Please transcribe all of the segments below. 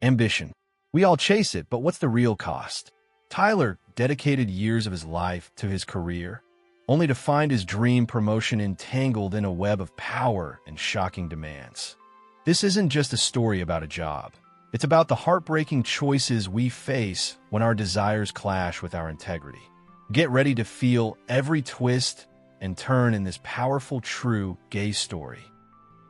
Ambition. We all chase it, but what's the real cost? Tyler dedicated years of his life to his career, only to find his dream promotion entangled in a web of power and shocking demands. This isn't just a story about a job. It's about the heartbreaking choices we face when our desires clash with our integrity. Get ready to feel every twist and turn in this powerful, true gay story.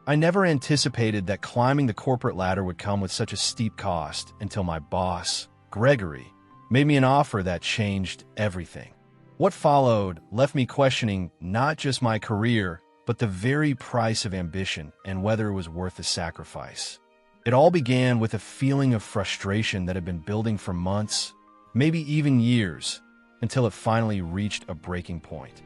I never anticipated that climbing the corporate ladder would come with such a steep cost until my boss, Gregory, made me an offer that changed everything. What followed left me questioning not just my career, but the very price of ambition and whether it was worth the sacrifice. It all began with a feeling of frustration that had been building for months, maybe even years, until it finally reached a breaking point.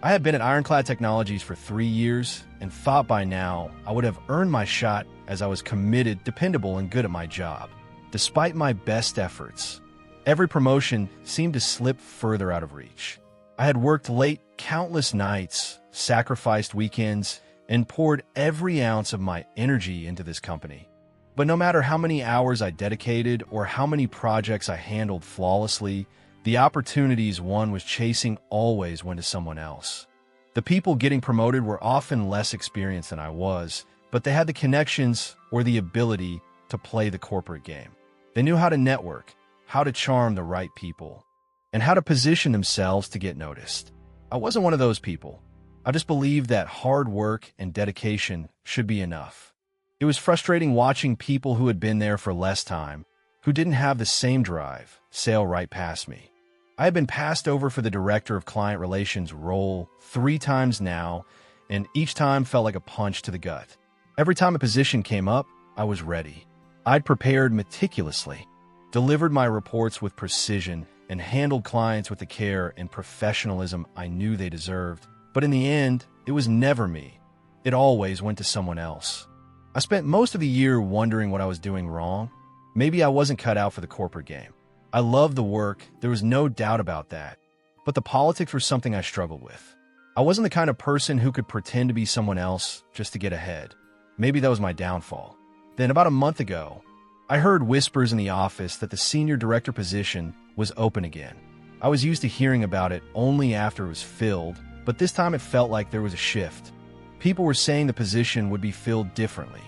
I had been at Ironclad Technologies for 3 years and thought by now I would have earned my shot as I was committed, dependable, and good at my job. Despite my best efforts, every promotion seemed to slip further out of reach. I had worked late countless nights, sacrificed weekends, and poured every ounce of my energy into this company. But no matter how many hours I dedicated or how many projects I handled flawlessly, the opportunities one was chasing always went to someone else. The people getting promoted were often less experienced than I was, but they had the connections or the ability to play the corporate game. They knew how to network, how to charm the right people, and how to position themselves to get noticed. I wasn't one of those people. I just believed that hard work and dedication should be enough. It was frustrating watching people who had been there for less time, who didn't have the same drive, sail right past me. I had been passed over for the Director of Client Relations role 3 times now, and each time felt like a punch to the gut. Every time a position came up, I was ready. I'd prepared meticulously, delivered my reports with precision, and handled clients with the care and professionalism I knew they deserved. But in the end, it was never me. It always went to someone else. I spent most of the year wondering what I was doing wrong. Maybe I wasn't cut out for the corporate game. I loved the work, there was no doubt about that. But the politics were something I struggled with. I wasn't the kind of person who could pretend to be someone else just to get ahead. Maybe that was my downfall. Then about a month ago, I heard whispers in the office that the senior director position was open again. I was used to hearing about it only after it was filled, but this time it felt like there was a shift. People were saying the position would be filled differently.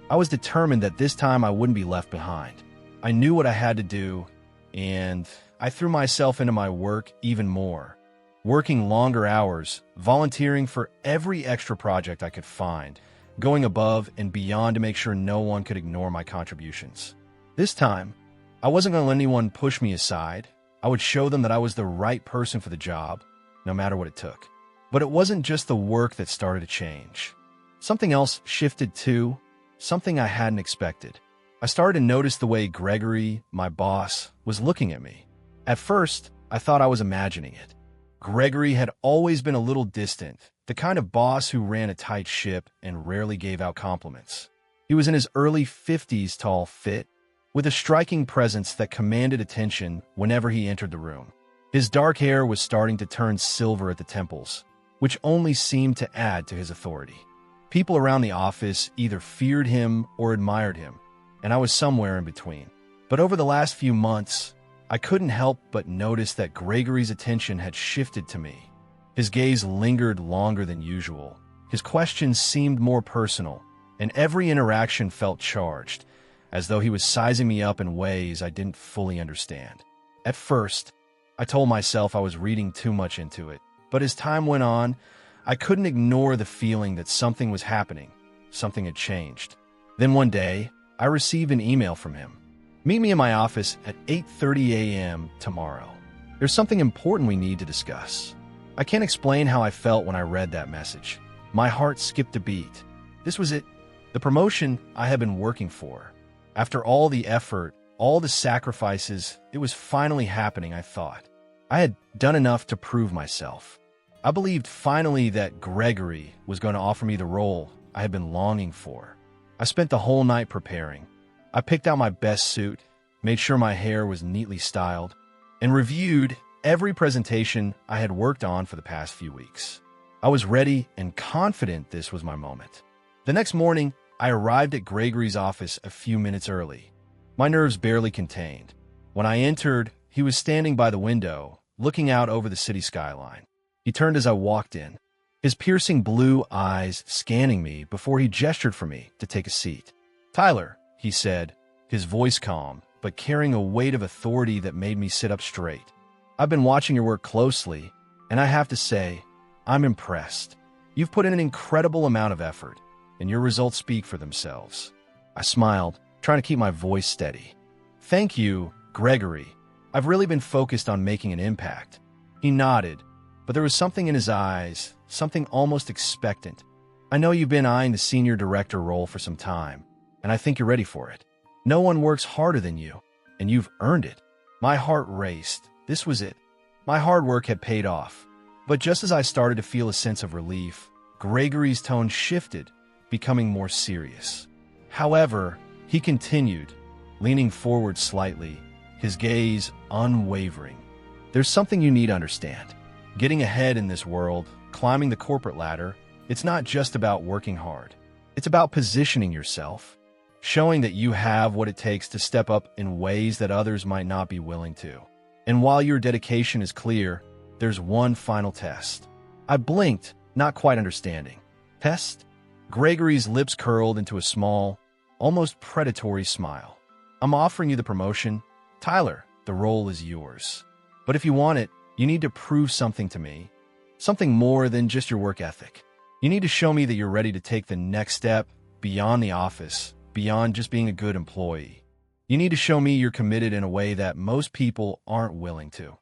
I was determined that this time I wouldn't be left behind. I knew what I had to do, and I threw myself into my work even more, working longer hours, volunteering for every extra project I could find, going above and beyond to make sure no one could ignore my contributions. This time, I wasn't going to let anyone push me aside. I would show them that I was the right person for the job, no matter what it took. But it wasn't just the work that started to change. Something else shifted too, something I hadn't expected. I started to notice the way Gregory, my boss, was looking at me. At first, I thought I was imagining it. Gregory had always been a little distant, the kind of boss who ran a tight ship and rarely gave out compliments. He was in his early 50s, tall, fit, with a striking presence that commanded attention whenever he entered the room. His dark hair was starting to turn silver at the temples, which only seemed to add to his authority. People around the office either feared him or admired him, and I was somewhere in between. But over the last few months, I couldn't help but notice that Gregory's attention had shifted to me. His gaze lingered longer than usual. His questions seemed more personal, and every interaction felt charged, as though he was sizing me up in ways I didn't fully understand. At first, I told myself I was reading too much into it, but as time went on, I couldn't ignore the feeling that something was happening, something had changed. Then one day, I received an email from him. Meet me in my office at 8:30 a.m. tomorrow. There's something important we need to discuss. I can't explain how I felt when I read that message. My heart skipped a beat. This was it, the promotion I had been working for. After all the effort, all the sacrifices, it was finally happening, I thought. I had done enough to prove myself. I believed finally that Gregory was going to offer me the role I had been longing for. I spent the whole night preparing. I picked out my best suit, made sure my hair was neatly styled, and reviewed every presentation I had worked on for the past few weeks. I was ready and confident this was my moment. The next morning, I arrived at Gregory's office a few minutes early. my nerves barely contained. When I entered, he was standing by the window, looking out over the city skyline. He turned as I walked in, his piercing blue eyes scanning me before he gestured for me to take a seat. "Tyler," he said, his voice calm, but carrying a weight of authority that made me sit up straight. "I've been watching your work closely, and I have to say, I'm impressed. You've put in an incredible amount of effort, and your results speak for themselves." I smiled, trying to keep my voice steady. "Thank you, Gregory. I've really been focused on making an impact." He nodded, but there was something in his eyes, something almost expectant. "I know you've been eyeing the senior director role for some time, and I think you're ready for it. No one works harder than you, and you've earned it." My heart raced. This was it. My hard work had paid off. But just as I started to feel a sense of relief, Gregory's tone shifted, becoming more serious. However, he continued, leaning forward slightly, his gaze unwavering. "There's something you need to understand. Getting ahead in this world, climbing the corporate ladder, it's not just about working hard. It's about positioning yourself, showing that you have what it takes to step up in ways that others might not be willing to. And while your dedication is clear, there's one final test." I blinked, not quite understanding. "Test?" Gregory's lips curled into a small, almost predatory smile. "I'm offering you the promotion. Tyler, the role is yours. But if you want it, you need to prove something to me. Something more than just your work ethic. You need to show me that you're ready to take the next step beyond the office, beyond just being a good employee. You need to show me you're committed in a way that most people aren't willing to."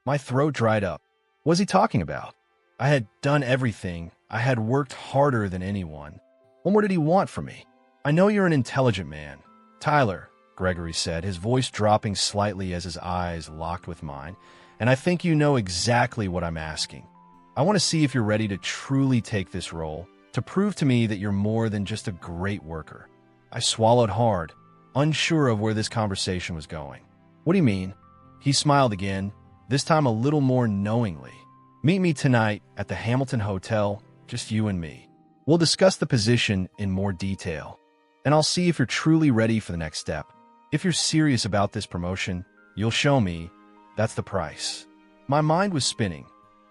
My throat dried up. What was he talking about? I had done everything. I had worked harder than anyone. What more did he want from me? "I know you're an intelligent man, Tyler," Gregory said, his voice dropping slightly as his eyes locked with mine, "and I think you know exactly what I'm asking. I want to see if you're ready to truly take this role, to prove to me that you're more than just a great worker." I swallowed hard, unsure of where this conversation was going. "What do you mean?" He smiled again, this time a little more knowingly. "Meet me tonight at the Hamilton Hotel, just you and me. We'll discuss the position in more detail, and I'll see if you're truly ready for the next step. If you're serious about this promotion, you'll show me. That's the price." My mind was spinning.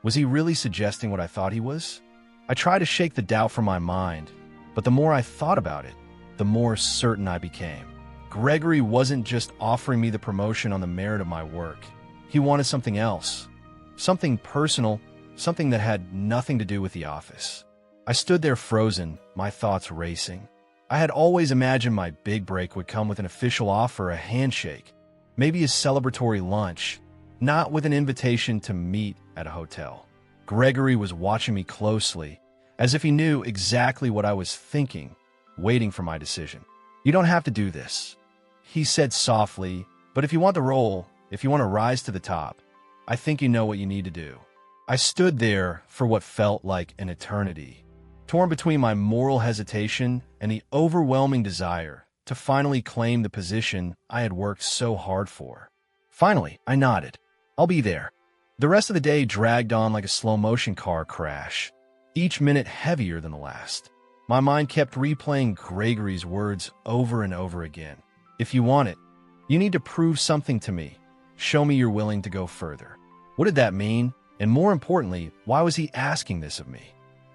Was he really suggesting what I thought he was? I tried to shake the doubt from my mind, but the more I thought about it, the more certain I became. Gregory wasn't just offering me the promotion on the merit of my work. He wanted something else. Something personal, something that had nothing to do with the office. I stood there frozen, my thoughts racing. I had always imagined my big break would come with an official offer, a handshake, maybe a celebratory lunch, not with an invitation to meet at a hotel. Gregory was watching me closely, as if he knew exactly what I was thinking, waiting for my decision. "You don't have to do this," he said softly, "but if you want the role, if you want to rise to the top, I think you know what you need to do." I stood there for what felt like an eternity, torn between my moral hesitation and the overwhelming desire to finally claim the position I had worked so hard for. Finally, I nodded. "I'll be there." The rest of the day dragged on like a slow-motion car crash, each minute heavier than the last. My mind kept replaying Gregory's words over and over again. "If you want it, you need to prove something to me. Show me you're willing to go further." What did that mean? And more importantly, why was he asking this of me?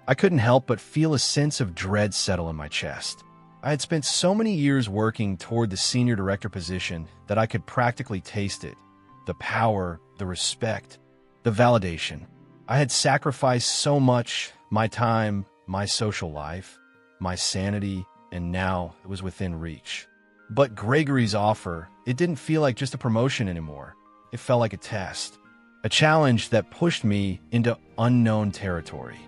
I couldn't help but feel a sense of dread settle in my chest. I had spent so many years working toward the senior director position that I could practically taste it. The power, the respect, the validation. I had sacrificed so much, my time, my social life, my sanity, and now it was within reach. But Gregory's offer, it didn't feel like just a promotion anymore. It felt like a test, a challenge that pushed me into unknown territory.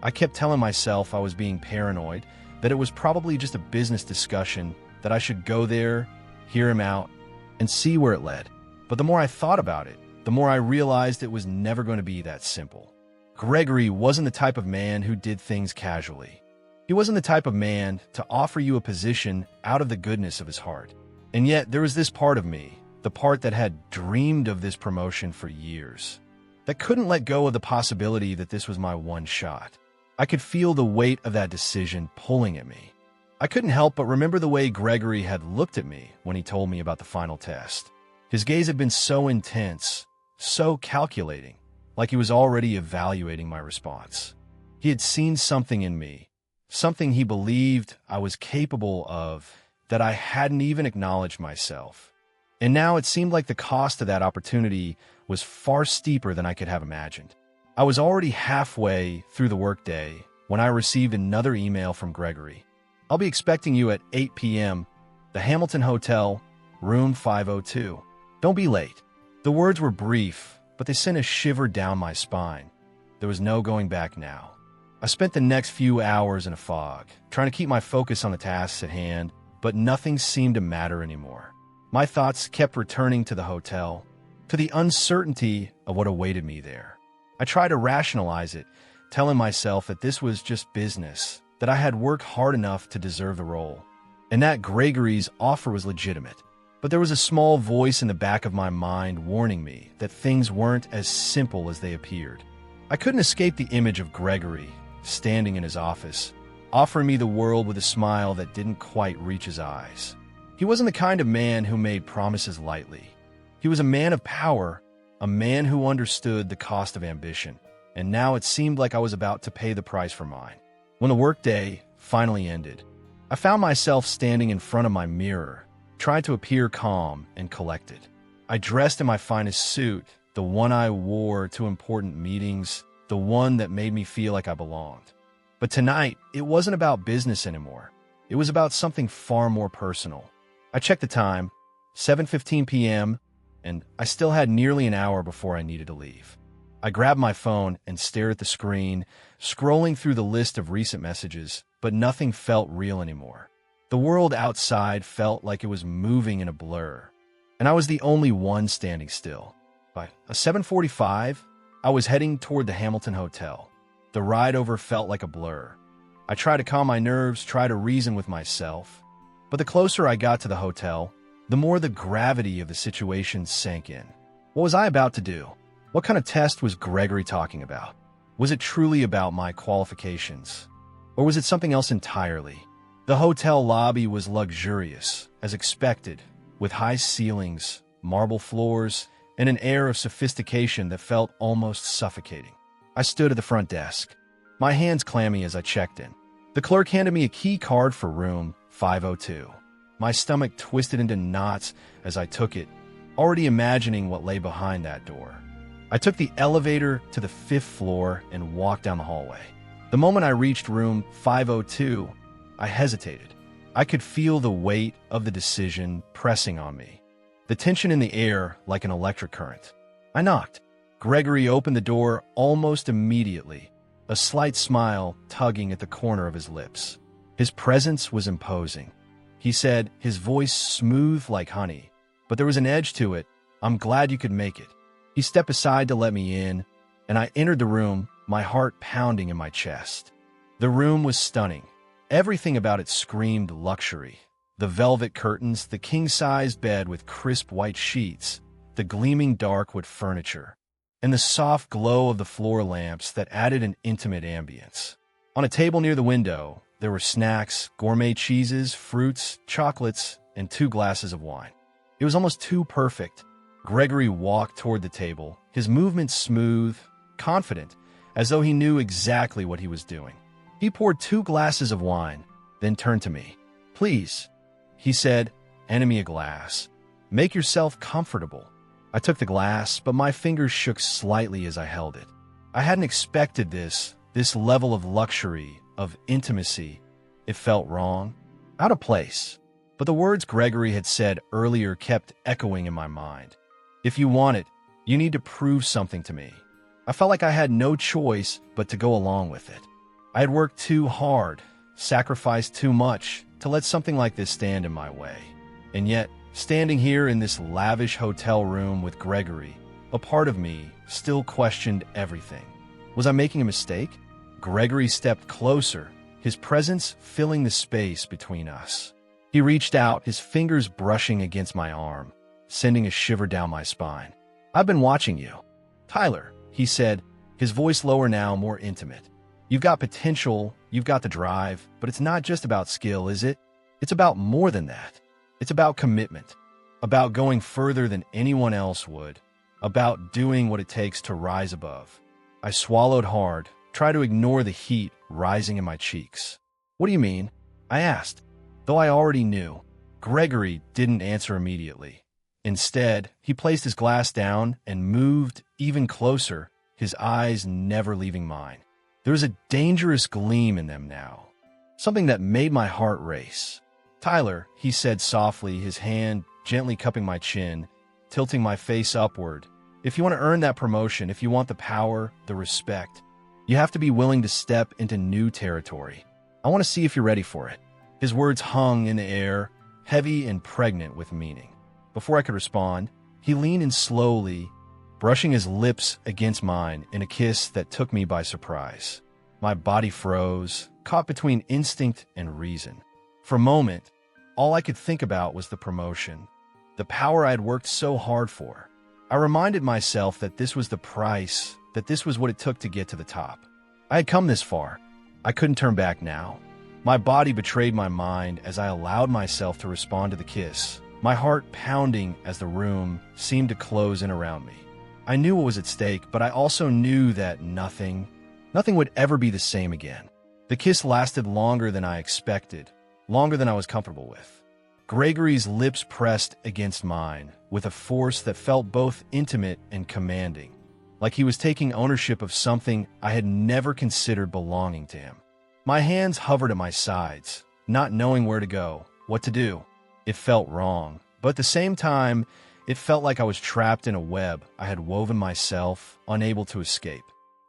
I kept telling myself I was being paranoid, that it was probably just a business discussion, that I should go there, hear him out, and see where it led. But the more I thought about it, the more I realized it was never going to be that simple. Gregory wasn't the type of man who did things casually. He wasn't the type of man to offer you a position out of the goodness of his heart. And yet there was this part of me, the part that had dreamed of this promotion for years, that couldn't let go of the possibility that this was my one shot. I could feel the weight of that decision pulling at me. I couldn't help but remember the way Gregory had looked at me when he told me about the final test. His gaze had been so intense, so calculating, like he was already evaluating my response. He had seen something in me, something he believed I was capable of that I hadn't even acknowledged myself. And now it seemed like the cost of that opportunity was far steeper than I could have imagined. I was already halfway through the workday when I received another email from Gregory. "I'll be expecting you at 8 p.m., the Hamilton Hotel, room 502. Don't be late." The words were brief, but they sent a shiver down my spine. There was no going back now. I spent the next few hours in a fog, trying to keep my focus on the tasks at hand, but nothing seemed to matter anymore. My thoughts kept returning to the hotel, to the uncertainty of what awaited me there. I tried to rationalize it, telling myself that this was just business, that I had worked hard enough to deserve the role, and that Gregory's offer was legitimate. But there was a small voice in the back of my mind warning me that things weren't as simple as they appeared. I couldn't escape the image of Gregory standing in his office, offering me the world with a smile that didn't quite reach his eyes. He wasn't the kind of man who made promises lightly. He was a man of power, a man who understood the cost of ambition, and now it seemed like I was about to pay the price for mine. When the workday finally ended, I found myself standing in front of my mirror, trying to appear calm and collected. I dressed in my finest suit, the one I wore to important meetings, the one that made me feel like I belonged. But tonight, it wasn't about business anymore. It was about something far more personal. I checked the time, 7:15 p.m., and I still had nearly an hour before I needed to leave. I grabbed my phone and stared at the screen, scrolling through the list of recent messages, but nothing felt real anymore. The world outside felt like it was moving in a blur, and I was the only one standing still. By 7:45, I was heading toward the Hamilton Hotel. The ride over felt like a blur. I tried to calm my nerves, try to reason with myself, but the closer I got to the hotel, the more the gravity of the situation sank in. What was I about to do? What kind of test was Gregory talking about? Was it truly about my qualifications? Or was it something else entirely? The hotel lobby was luxurious, as expected, with high ceilings, marble floors, and an air of sophistication that felt almost suffocating. I stood at the front desk, my hands clammy as I checked in. The clerk handed me a key card for room 502. My stomach twisted into knots as I took it, already imagining what lay behind that door. I took the elevator to the 5th floor and walked down the hallway. The moment I reached room 502, I hesitated. I could feel the weight of the decision pressing on me, the tension in the air like an electric current. I knocked. Gregory opened the door almost immediately, a slight smile tugging at the corner of his lips. His presence was imposing. He said, his voice smooth like honey, but there was an edge to it. "I'm glad you could make it." He stepped aside to let me in, and I entered the room, my heart pounding in my chest. The room was stunning. Everything about it screamed luxury. The velvet curtains, the king-size bed with crisp white sheets, the gleaming dark wood furniture, and the soft glow of the floor lamps that added an intimate ambience. On a table near the window, there were snacks, gourmet cheeses, fruits, chocolates, and 2 glasses of wine. It was almost too perfect. Gregory walked toward the table, his movements smooth, confident, as though he knew exactly what he was doing. He poured 2 glasses of wine, then turned to me. "Please," he said, handing me a glass. "Make yourself comfortable." I took the glass, but my fingers shook slightly as I held it. I hadn't expected this level of luxury, of intimacy. It felt wrong, out of place. But the words Gregory had said earlier kept echoing in my mind. "If you want it, you need to prove something to me." I felt like I had no choice but to go along with it. I had worked too hard, sacrificed too much to let something like this stand in my way. And yet, standing here in this lavish hotel room with Gregory, a part of me still questioned everything. Was I making a mistake? Gregory stepped closer, his presence filling the space between us. He reached out, his fingers brushing against my arm, sending a shiver down my spine. "I've been watching you, Tyler," he said, his voice lower now, more intimate. "You've got potential, you've got the drive, but it's not just about skill, is it? It's about more than that. It's about commitment, about going further than anyone else would, about doing what it takes to rise above. I swallowed hard, tried to ignore the heat rising in my cheeks. What do you mean? I asked. Though I already knew, Gregory didn't answer immediately. Instead, he placed his glass down and moved even closer, his eyes never leaving mine. There was a dangerous gleam in them now, something that made my heart race. "Tyler," he said softly, his hand gently cupping my chin, tilting my face upward. "If you want to earn that promotion, if you want the power, the respect, you have to be willing to step into new territory. I want to see if you're ready for it." His words hung in the air, heavy and pregnant with meaning. Before I could respond, he leaned in slowly, brushing his lips against mine in a kiss that took me by surprise. My body froze, caught between instinct and reason. For a moment, all I could think about was the promotion, the power I had worked so hard for. I reminded myself that this was the price, that this was what it took to get to the top. I had come this far. I couldn't turn back now. My body betrayed my mind as I allowed myself to respond to the kiss, my heart pounding as the room seemed to close in around me. I knew what was at stake, but I also knew that nothing would ever be the same again. The kiss lasted longer than I expected, longer than I was comfortable with. Gregory's lips pressed against mine with a force that felt both intimate and commanding, like he was taking ownership of something I had never considered belonging to him. My hands hovered at my sides, not knowing where to go, what to do. It felt wrong, but at the same time, it felt like I was trapped in a web I had woven myself, unable to escape.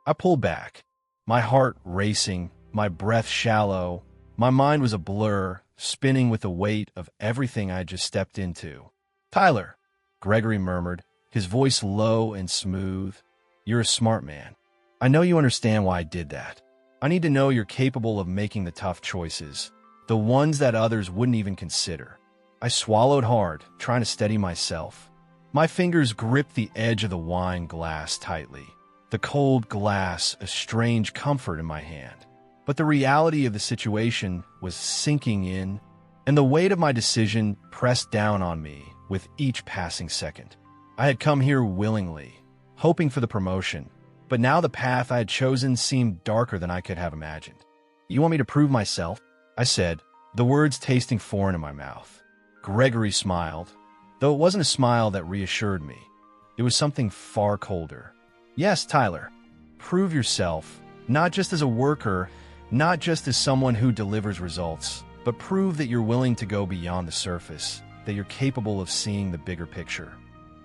I pulled back, my heart racing, my breath shallow. My mind was a blur, spinning with the weight of everything I had just stepped into. "Tyler," Gregory murmured, his voice low and smooth, "you're a smart man. I know you understand why I did that. I need to know you're capable of making the tough choices, the ones that others wouldn't even consider." I swallowed hard, trying to steady myself. My fingers gripped the edge of the wine glass tightly, the cold glass a strange comfort in my hand. But the reality of the situation was sinking in, and the weight of my decision pressed down on me with each passing second. I had come here willingly, hoping for the promotion, but now the path I had chosen seemed darker than I could have imagined. "You want me to prove myself?" I said, the words tasting foreign in my mouth. Gregory smiled, though it wasn't a smile that reassured me. It was something far colder. "Yes, Tyler, prove yourself, not just as a worker, not just as someone who delivers results, but prove that you're willing to go beyond the surface, that you're capable of seeing the bigger picture.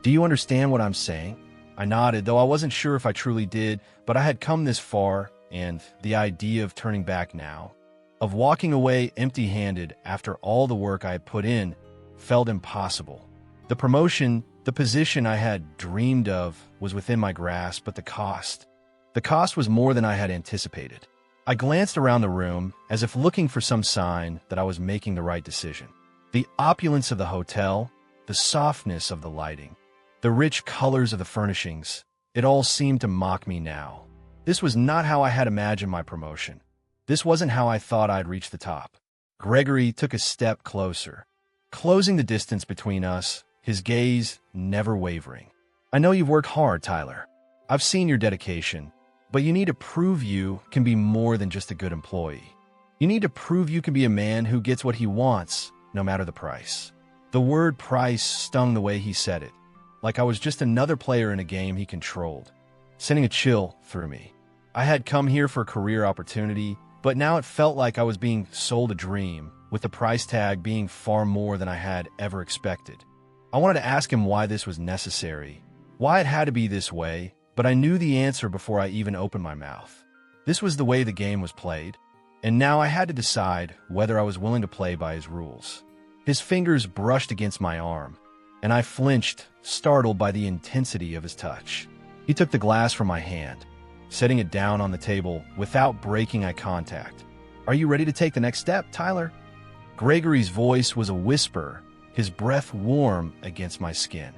Do you understand what I'm saying?" I nodded, though I wasn't sure if I truly did, but I had come this far, and the idea of turning back now, of walking away empty-handed after all the work I had put in, felt impossible. The promotion, the position I had dreamed of, was within my grasp, but the cost was more than I had anticipated. I glanced around the room as if looking for some sign that I was making the right decision. The opulence of the hotel, the softness of the lighting, the rich colors of the furnishings, it all seemed to mock me now. This was not how I had imagined my promotion. This wasn't how I thought I'd reach the top. Gregory took a step closer, closing the distance between us, his gaze never wavering. "I know you've worked hard, Tyler. I've seen your dedication. But you need to prove you can be more than just a good employee. You need to prove you can be a man who gets what he wants, no matter the price." The word price stung the way he said it, like I was just another player in a game he controlled, sending a chill through me. I had come here for a career opportunity, but now it felt like I was being sold a dream, with the price tag being far more than I had ever expected. I wanted to ask him why this was necessary, why it had to be this way, but I knew the answer before I even opened my mouth. This was the way the game was played, and now I had to decide whether I was willing to play by his rules. His fingers brushed against my arm, and I flinched, startled by the intensity of his touch. He took the glass from my hand, setting it down on the table without breaking eye contact. "Are you ready to take the next step, Tyler?" Gregory's voice was a whisper, his breath warm against my skin.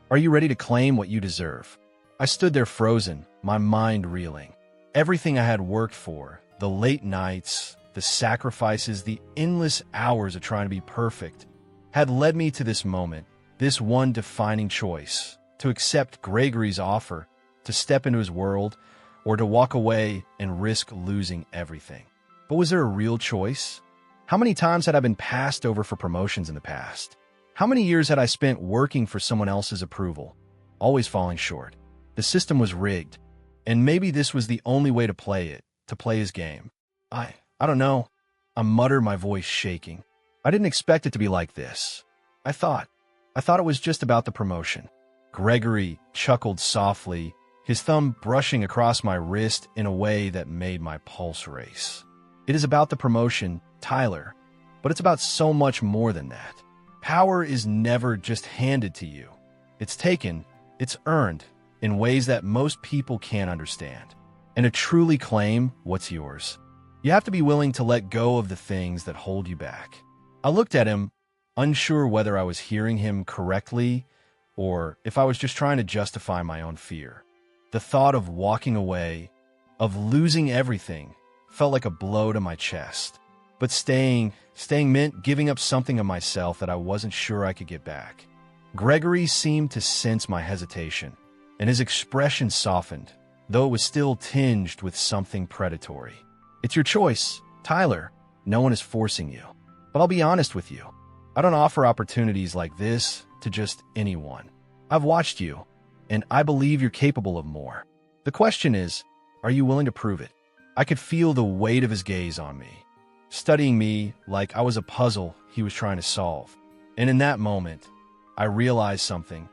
"Are you ready to claim what you deserve?" I stood there frozen, my mind reeling. Everything I had worked for, the late nights, the sacrifices, the endless hours of trying to be perfect had led me to this moment, this one defining choice, to accept Gregory's offer, to step into his world, or to walk away and risk losing everything. But was there a real choice? How many times had I been passed over for promotions in the past? How many years had I spent working for someone else's approval, always falling short? The system was rigged, and maybe this was the only way to play it, to play his game. I don't know. I muttered, my voice shaking. I didn't expect it to be like this. I thought it was just about the promotion. Gregory chuckled softly, his thumb brushing across my wrist in a way that made my pulse race. It is about the promotion, Tyler, but it's about so much more than that. Power is never just handed to you. It's taken, it's earned, in ways that most people can't understand. And to truly claim what's yours, you have to be willing to let go of the things that hold you back. I looked at him, unsure whether I was hearing him correctly or if I was just trying to justify my own fear. The thought of walking away, of losing everything, felt like a blow to my chest. But staying meant giving up something of myself that I wasn't sure I could get back. Gregory seemed to sense my hesitation, and his expression softened, though it was still tinged with something predatory. It's your choice, Tyler. No one is forcing you. But I'll be honest with you. I don't offer opportunities like this to just anyone. I've watched you, and I believe you're capable of more. The question is, are you willing to prove it? I could feel the weight of his gaze on me, studying me like I was a puzzle he was trying to solve. And in that moment, I realized something.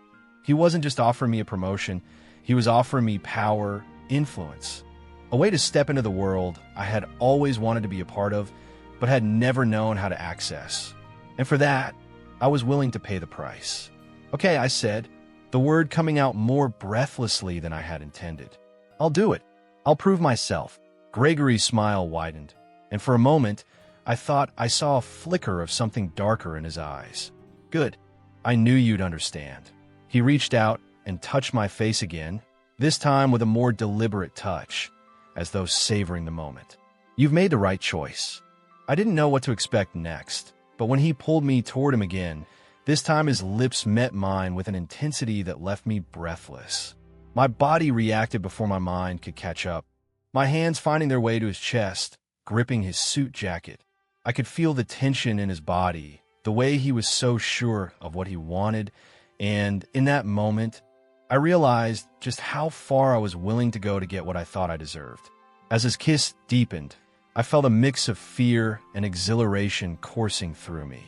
He wasn't just offering me a promotion, he was offering me power, influence, a way to step into the world I had always wanted to be a part of, but had never known how to access. And for that, I was willing to pay the price. Okay, I said, the word coming out more breathlessly than I had intended. I'll do it. I'll prove myself. Gregory's smile widened, and for a moment, I thought I saw a flicker of something darker in his eyes. Good. I knew you'd understand. He reached out and touched my face again, this time with a more deliberate touch, as though savoring the moment. You've made the right choice. I didn't know what to expect next, but when he pulled me toward him again, this time his lips met mine with an intensity that left me breathless. My body reacted before my mind could catch up, my hands finding their way to his chest, gripping his suit jacket. I could feel the tension in his body, the way he was so sure of what he wanted, and in that moment, I realized just how far I was willing to go to get what I thought I deserved. As his kiss deepened, I felt a mix of fear and exhilaration coursing through me.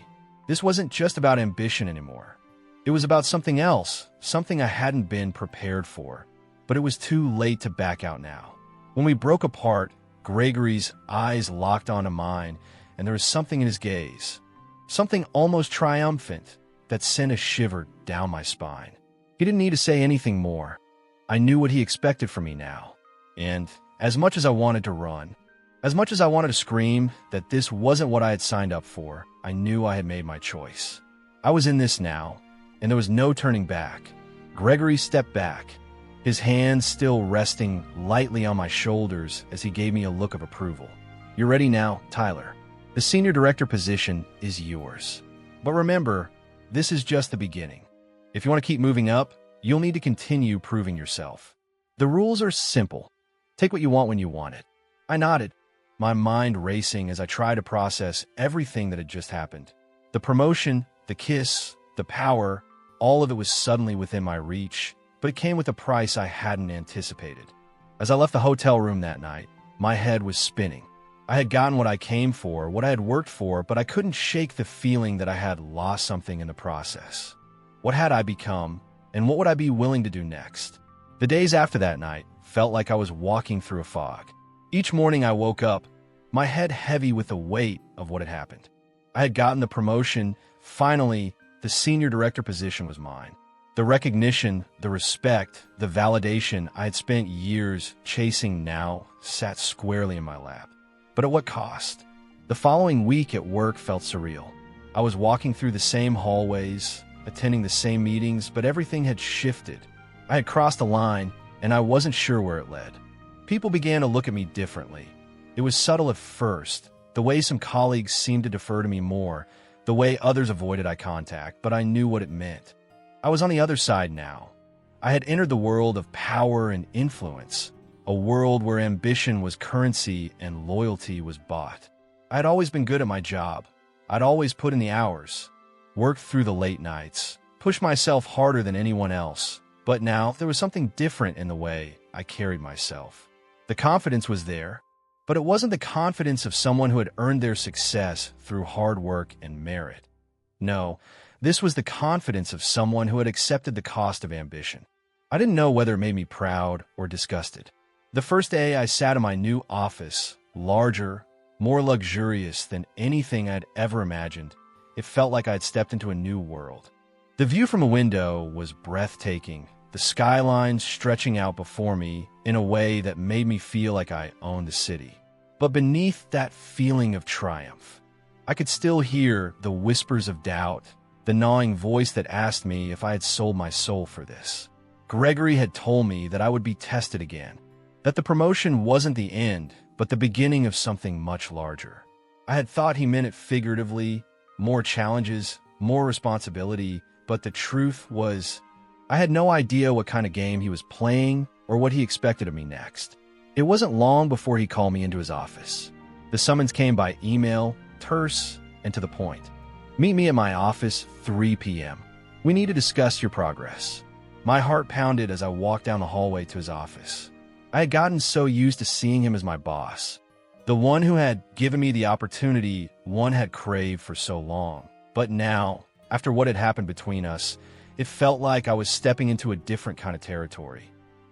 This wasn't just about ambition anymore. It was about something else, something I hadn't been prepared for. But it was too late to back out now. When we broke apart, Gregory's eyes locked onto mine, and there was something in his gaze, something almost triumphant, that sent a shiver down my spine. He didn't need to say anything more. I knew what he expected from me now. And as much as I wanted to run, as much as I wanted to scream that this wasn't what I had signed up for, I knew I had made my choice. I was in this now, and there was no turning back. Gregory stepped back, his hands still resting lightly on my shoulders as he gave me a look of approval. You're ready now, Tyler. The senior director position is yours. But remember, this is just the beginning. If you want to keep moving up, you'll need to continue proving yourself. The rules are simple. Take what you want when you want it. I nodded, my mind racing as I tried to process everything that had just happened. The promotion, the kiss, the power, all of it was suddenly within my reach, but it came with a price I hadn't anticipated. As I left the hotel room that night, my head was spinning. I had gotten what I came for, what I had worked for, but I couldn't shake the feeling that I had lost something in the process. What had I become, and what would I be willing to do next? The days after that night felt like I was walking through a fog. Each morning I woke up, my head heavy with the weight of what had happened. I had gotten the promotion. Finally, the senior director position was mine. The recognition, the respect, the validation I had spent years chasing now sat squarely in my lap. But at what cost? The following week at work felt surreal. I was walking through the same hallways, attending the same meetings, but everything had shifted. I had crossed a line, and I wasn't sure where it led. People began to look at me differently. It was subtle at first, the way some colleagues seemed to defer to me more, the way others avoided eye contact, but I knew what it meant. I was on the other side now. I had entered the world of power and influence, a world where ambition was currency and loyalty was bought. I had always been good at my job. I'd always put in the hours, worked through the late nights, pushed myself harder than anyone else. But now there was something different in the way I carried myself. The confidence was there, but it wasn't the confidence of someone who had earned their success through hard work and merit. No, this was the confidence of someone who had accepted the cost of ambition. I didn't know whether it made me proud or disgusted. The first day I sat in my new office, larger, more luxurious than anything I'd ever imagined, it felt like I'd stepped into a new world. The view from a window was breathtaking, the skyline stretching out before me in a way that made me feel like I owned the city. But beneath that feeling of triumph, I could still hear the whispers of doubt, the gnawing voice that asked me if I had sold my soul for this. Gregory had told me that I would be tested again, that the promotion wasn't the end, but the beginning of something much larger. I had thought he meant it figuratively, more challenges, more responsibility, but the truth was, I had no idea what kind of game he was playing or what he expected of me next. It wasn't long before he called me into his office. The summons came by email, terse, and to the point. Meet me at my office, 3 p.m. We need to discuss your progress. My heart pounded as I walked down the hallway to his office. I had gotten so used to seeing him as my boss, the one who had given me the opportunity one had craved for so long. But now, after what had happened between us, it felt like I was stepping into a different kind of territory.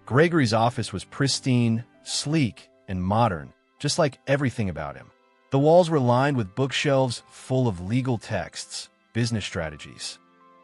Gregory's office was pristine, sleek, and modern, just like everything about him. The walls were lined with bookshelves full of legal texts, business strategies,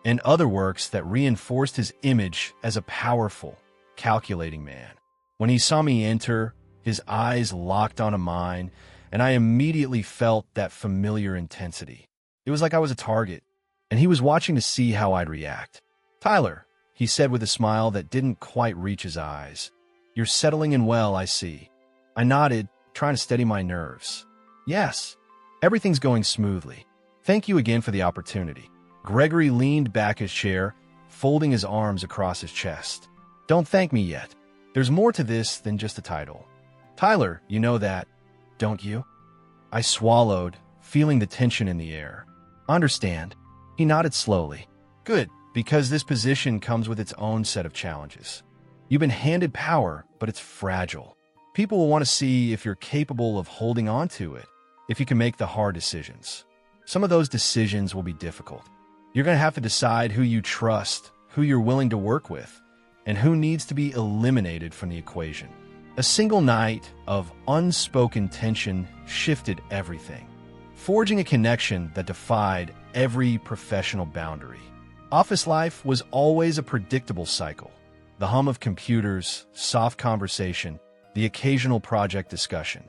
and other works that reinforced his image as a powerful, calculating man. When he saw me enter, his eyes locked onto mine, and I immediately felt that familiar intensity. It was like I was a target, and he was watching to see how I'd react. "Tyler," he said with a smile that didn't quite reach his eyes. "You're settling in well, I see." I nodded, trying to steady my nerves. "Yes, everything's going smoothly. Thank you again for the opportunity." Gregory leaned back his chair, folding his arms across his chest. "Don't thank me yet. There's more to this than just a title. Tyler, you know that, don't you?" I swallowed, feeling the tension in the air. "Understand." He nodded slowly. "Good, because this position comes with its own set of challenges. You've been handed power, but it's fragile. People will want to see if you're capable of holding on to it, if you can make the hard decisions. Some of those decisions will be difficult. You're going to have to decide who you trust, who you're willing to work with, and who needs to be eliminated from the equation." A single night of unspoken tension shifted everything, forging a connection that defied every professional boundary. Office life was always a predictable cycle. The hum of computers, soft conversation, the occasional project discussion.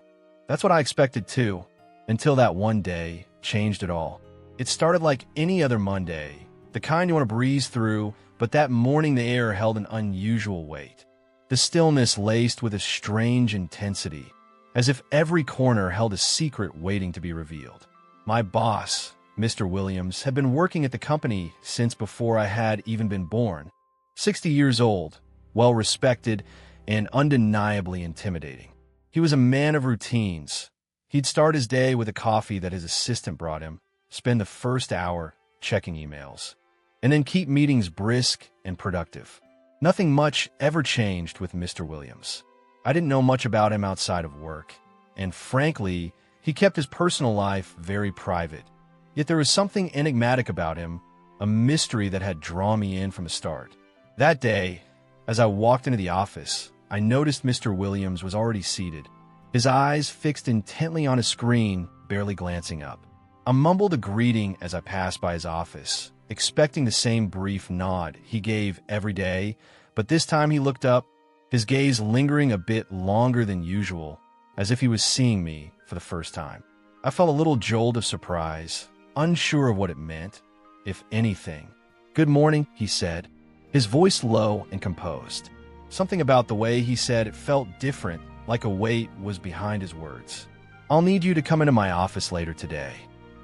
That's what I expected too, until that one day changed it all. It started like any other Monday, the kind you want to breeze through, but that morning the air held an unusual weight. The stillness laced with a strange intensity, as if every corner held a secret waiting to be revealed. My boss, Mr. Williams, had been working at the company since before I had even been born. 60 years old, well-respected, and undeniably intimidating. He was a man of routines. He'd start his day with a coffee that his assistant brought him, spend the first hour checking emails, and then keep meetings brisk and productive. Nothing much ever changed with Mr. Williams. I didn't know much about him outside of work, and frankly, he kept his personal life very private. Yet there was something enigmatic about him, a mystery that had drawn me in from the start. That day, as I walked into the office, I noticed Mr. Williams was already seated, his eyes fixed intently on a screen, barely glancing up. I mumbled a greeting as I passed by his office, expecting the same brief nod he gave every day, but this time he looked up, his gaze lingering a bit longer than usual, as if he was seeing me for the first time. I felt a little jolt of surprise, unsure of what it meant, if anything. "Good morning," he said, his voice low and composed. Something about the way he said it felt different, like a weight was behind his words. I'll need you to come into my office later today.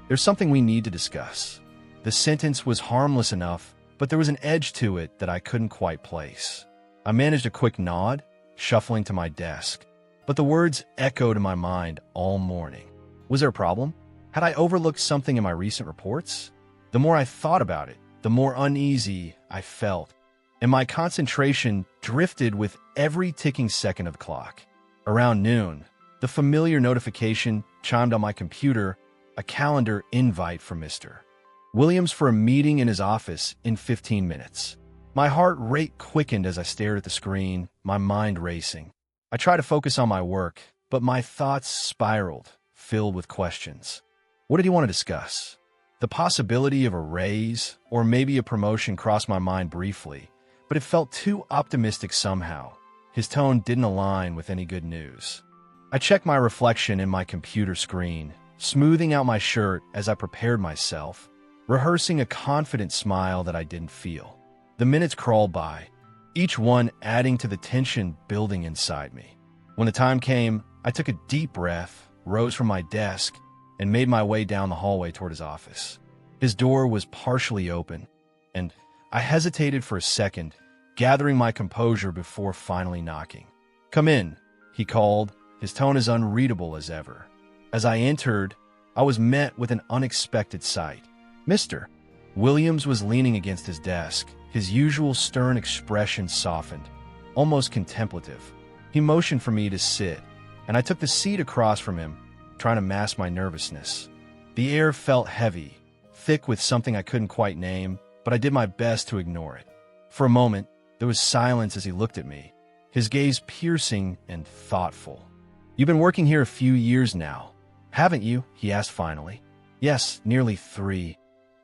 There's something we need to discuss. The sentence was harmless enough, but there was an edge to it that I couldn't quite place. I managed a quick nod, shuffling to my desk, but the words echoed in my mind all morning. Was there a problem? Had I overlooked something in my recent reports? The more I thought about it, the more uneasy I felt, and my concentration drifted with every ticking second of the clock. Around noon, the familiar notification chimed on my computer, a calendar invite from Mr. Williams for a meeting in his office in 15 minutes. My heart rate quickened as I stared at the screen, my mind racing. I tried to focus on my work, but my thoughts spiraled, filled with questions. What did he want to discuss? The possibility of a raise or maybe a promotion crossed my mind briefly, but it felt too optimistic somehow. His tone didn't align with any good news. I checked my reflection in my computer screen, smoothing out my shirt as I prepared myself, rehearsing a confident smile that I didn't feel. The minutes crawled by, each one adding to the tension building inside me. When the time came, I took a deep breath, rose from my desk, and made my way down the hallway toward his office. His door was partially open, and I hesitated for a second, gathering my composure before finally knocking. "Come in," he called, his tone as unreadable as ever. As I entered, I was met with an unexpected sight. Mr. Williams was leaning against his desk, his usual stern expression softened, almost contemplative. He motioned for me to sit, and I took the seat across from him, trying to mask my nervousness. The air felt heavy, thick with something I couldn't quite name, but I did my best to ignore it. For a moment, there was silence as he looked at me, his gaze piercing and thoughtful. "You've been working here a few years now, haven't you?" he asked finally. "Yes, nearly 3.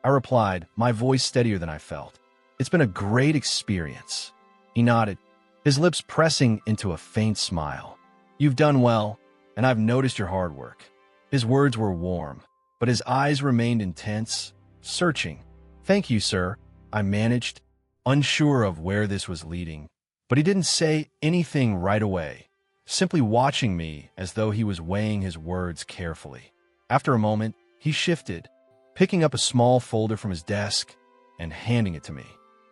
I replied, my voice steadier than I felt. "It's been a great experience." He nodded, his lips pressing into a faint smile. "You've done well, and I've noticed your hard work." His words were warm, but his eyes remained intense, searching. "Thank you, sir," I managed, unsure of where this was leading. But he didn't say anything right away, simply watching me as though he was weighing his words carefully. After a moment, he shifted, picking up a small folder from his desk and handing it to me.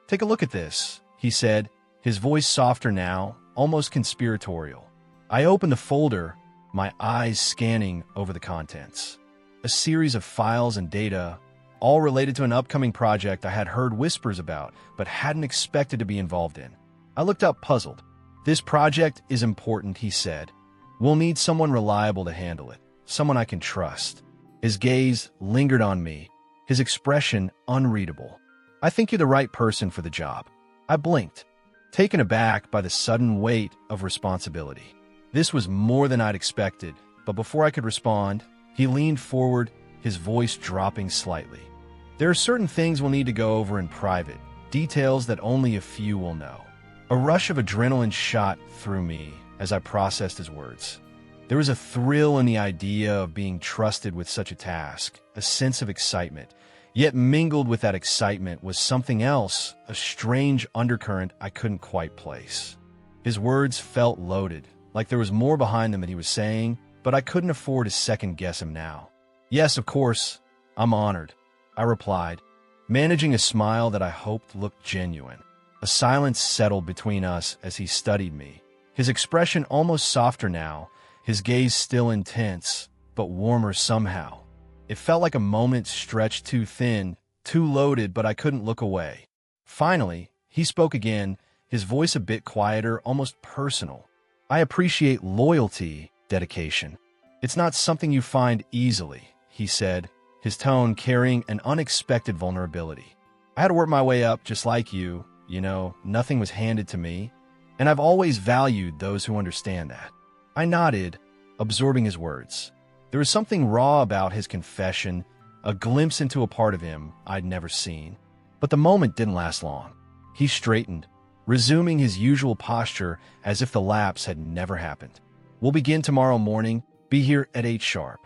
"Take a look at this," he said, his voice softer now, almost conspiratorial. I opened the folder, my eyes scanning over the contents. A series of files and data, all related to an upcoming project I had heard whispers about, but hadn't expected to be involved in. I looked up puzzled. "This project is important," he said. "We'll need someone reliable to handle it, someone I can trust." His gaze lingered on me, his expression unreadable. "I think you're the right person for the job." I blinked, taken aback by the sudden weight of responsibility. This was more than I'd expected, but before I could respond, he leaned forward, his voice dropping slightly. "There are certain things we'll need to go over in private, details that only a few will know." A rush of adrenaline shot through me as I processed his words. There was a thrill in the idea of being trusted with such a task, a sense of excitement. Yet mingled with that excitement was something else, a strange undercurrent I couldn't quite place. His words felt loaded, like there was more behind them than he was saying, but I couldn't afford to second-guess him now. "Yes, of course. I'm honored," I replied, managing a smile that I hoped looked genuine. A silence settled between us as he studied me, his expression almost softer now, his gaze still intense, but warmer somehow. It felt like a moment stretched too thin, too loaded, but I couldn't look away. Finally, he spoke again, his voice a bit quieter, almost personal. "I appreciate loyalty, dedication. It's not something you find easily," he said, his tone carrying an unexpected vulnerability. "I had to work my way up just like you. Nothing was handed to me, and I've always valued those who understand that." I nodded, absorbing his words. There was something raw about his confession, a glimpse into a part of him I'd never seen. But the moment didn't last long. He straightened, resuming his usual posture as if the lapse had never happened. "We'll begin tomorrow morning. Be here at 8 sharp."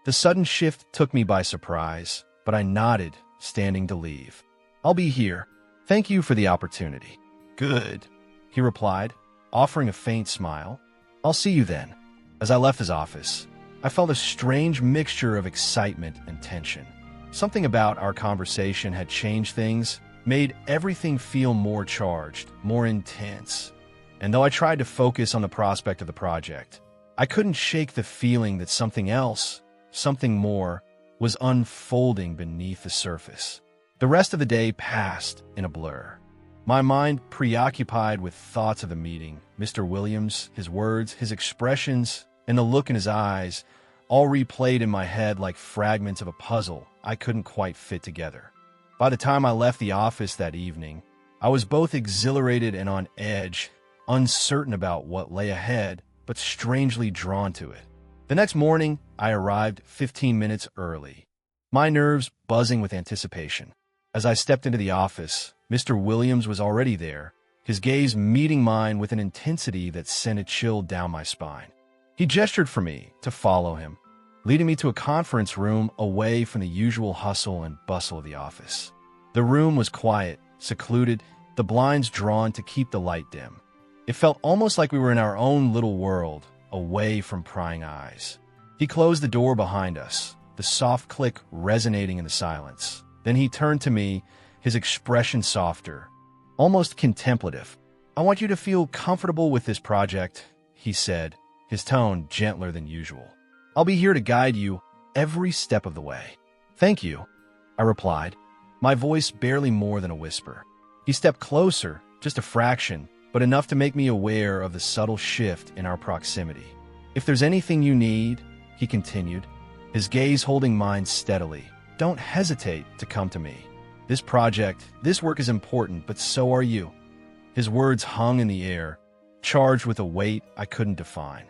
The sudden shift took me by surprise, but I nodded, standing to leave. "I'll be here. Thank you for the opportunity." "Good," he replied, offering a faint smile. "I'll see you then." As I left his office, I felt a strange mixture of excitement and tension. Something about our conversation had changed things, made everything feel more charged, more intense. And though I tried to focus on the prospect of the project, I couldn't shake the feeling that something else, something more, was unfolding beneath the surface. The rest of the day passed in a blur. My mind preoccupied with thoughts of the meeting, Mr. Williams, his words, his expressions, and the look in his eyes, all replayed in my head like fragments of a puzzle I couldn't quite fit together. By the time I left the office that evening, I was both exhilarated and on edge, uncertain about what lay ahead, but strangely drawn to it. The next morning, I arrived 15 minutes early, my nerves buzzing with anticipation. As I stepped into the office, Mr. Williams was already there, his gaze meeting mine with an intensity that sent a chill down my spine. He gestured for me to follow him, leading me to a conference room away from the usual hustle and bustle of the office. The room was quiet, secluded, the blinds drawn to keep the light dim. It felt almost like we were in our own little world, away from prying eyes. He closed the door behind us, the soft click resonating in the silence. Then he turned to me, his expression softer, almost contemplative. "I want you to feel comfortable with this project," he said, his tone gentler than usual. "I'll be here to guide you every step of the way." "Thank you," I replied, my voice barely more than a whisper. He stepped closer, just a fraction, but enough to make me aware of the subtle shift in our proximity. "If there's anything you need," he continued, his gaze holding mine steadily, "don't hesitate to come to me. This project, this work is important, but so are you." His words hung in the air, charged with a weight I couldn't define.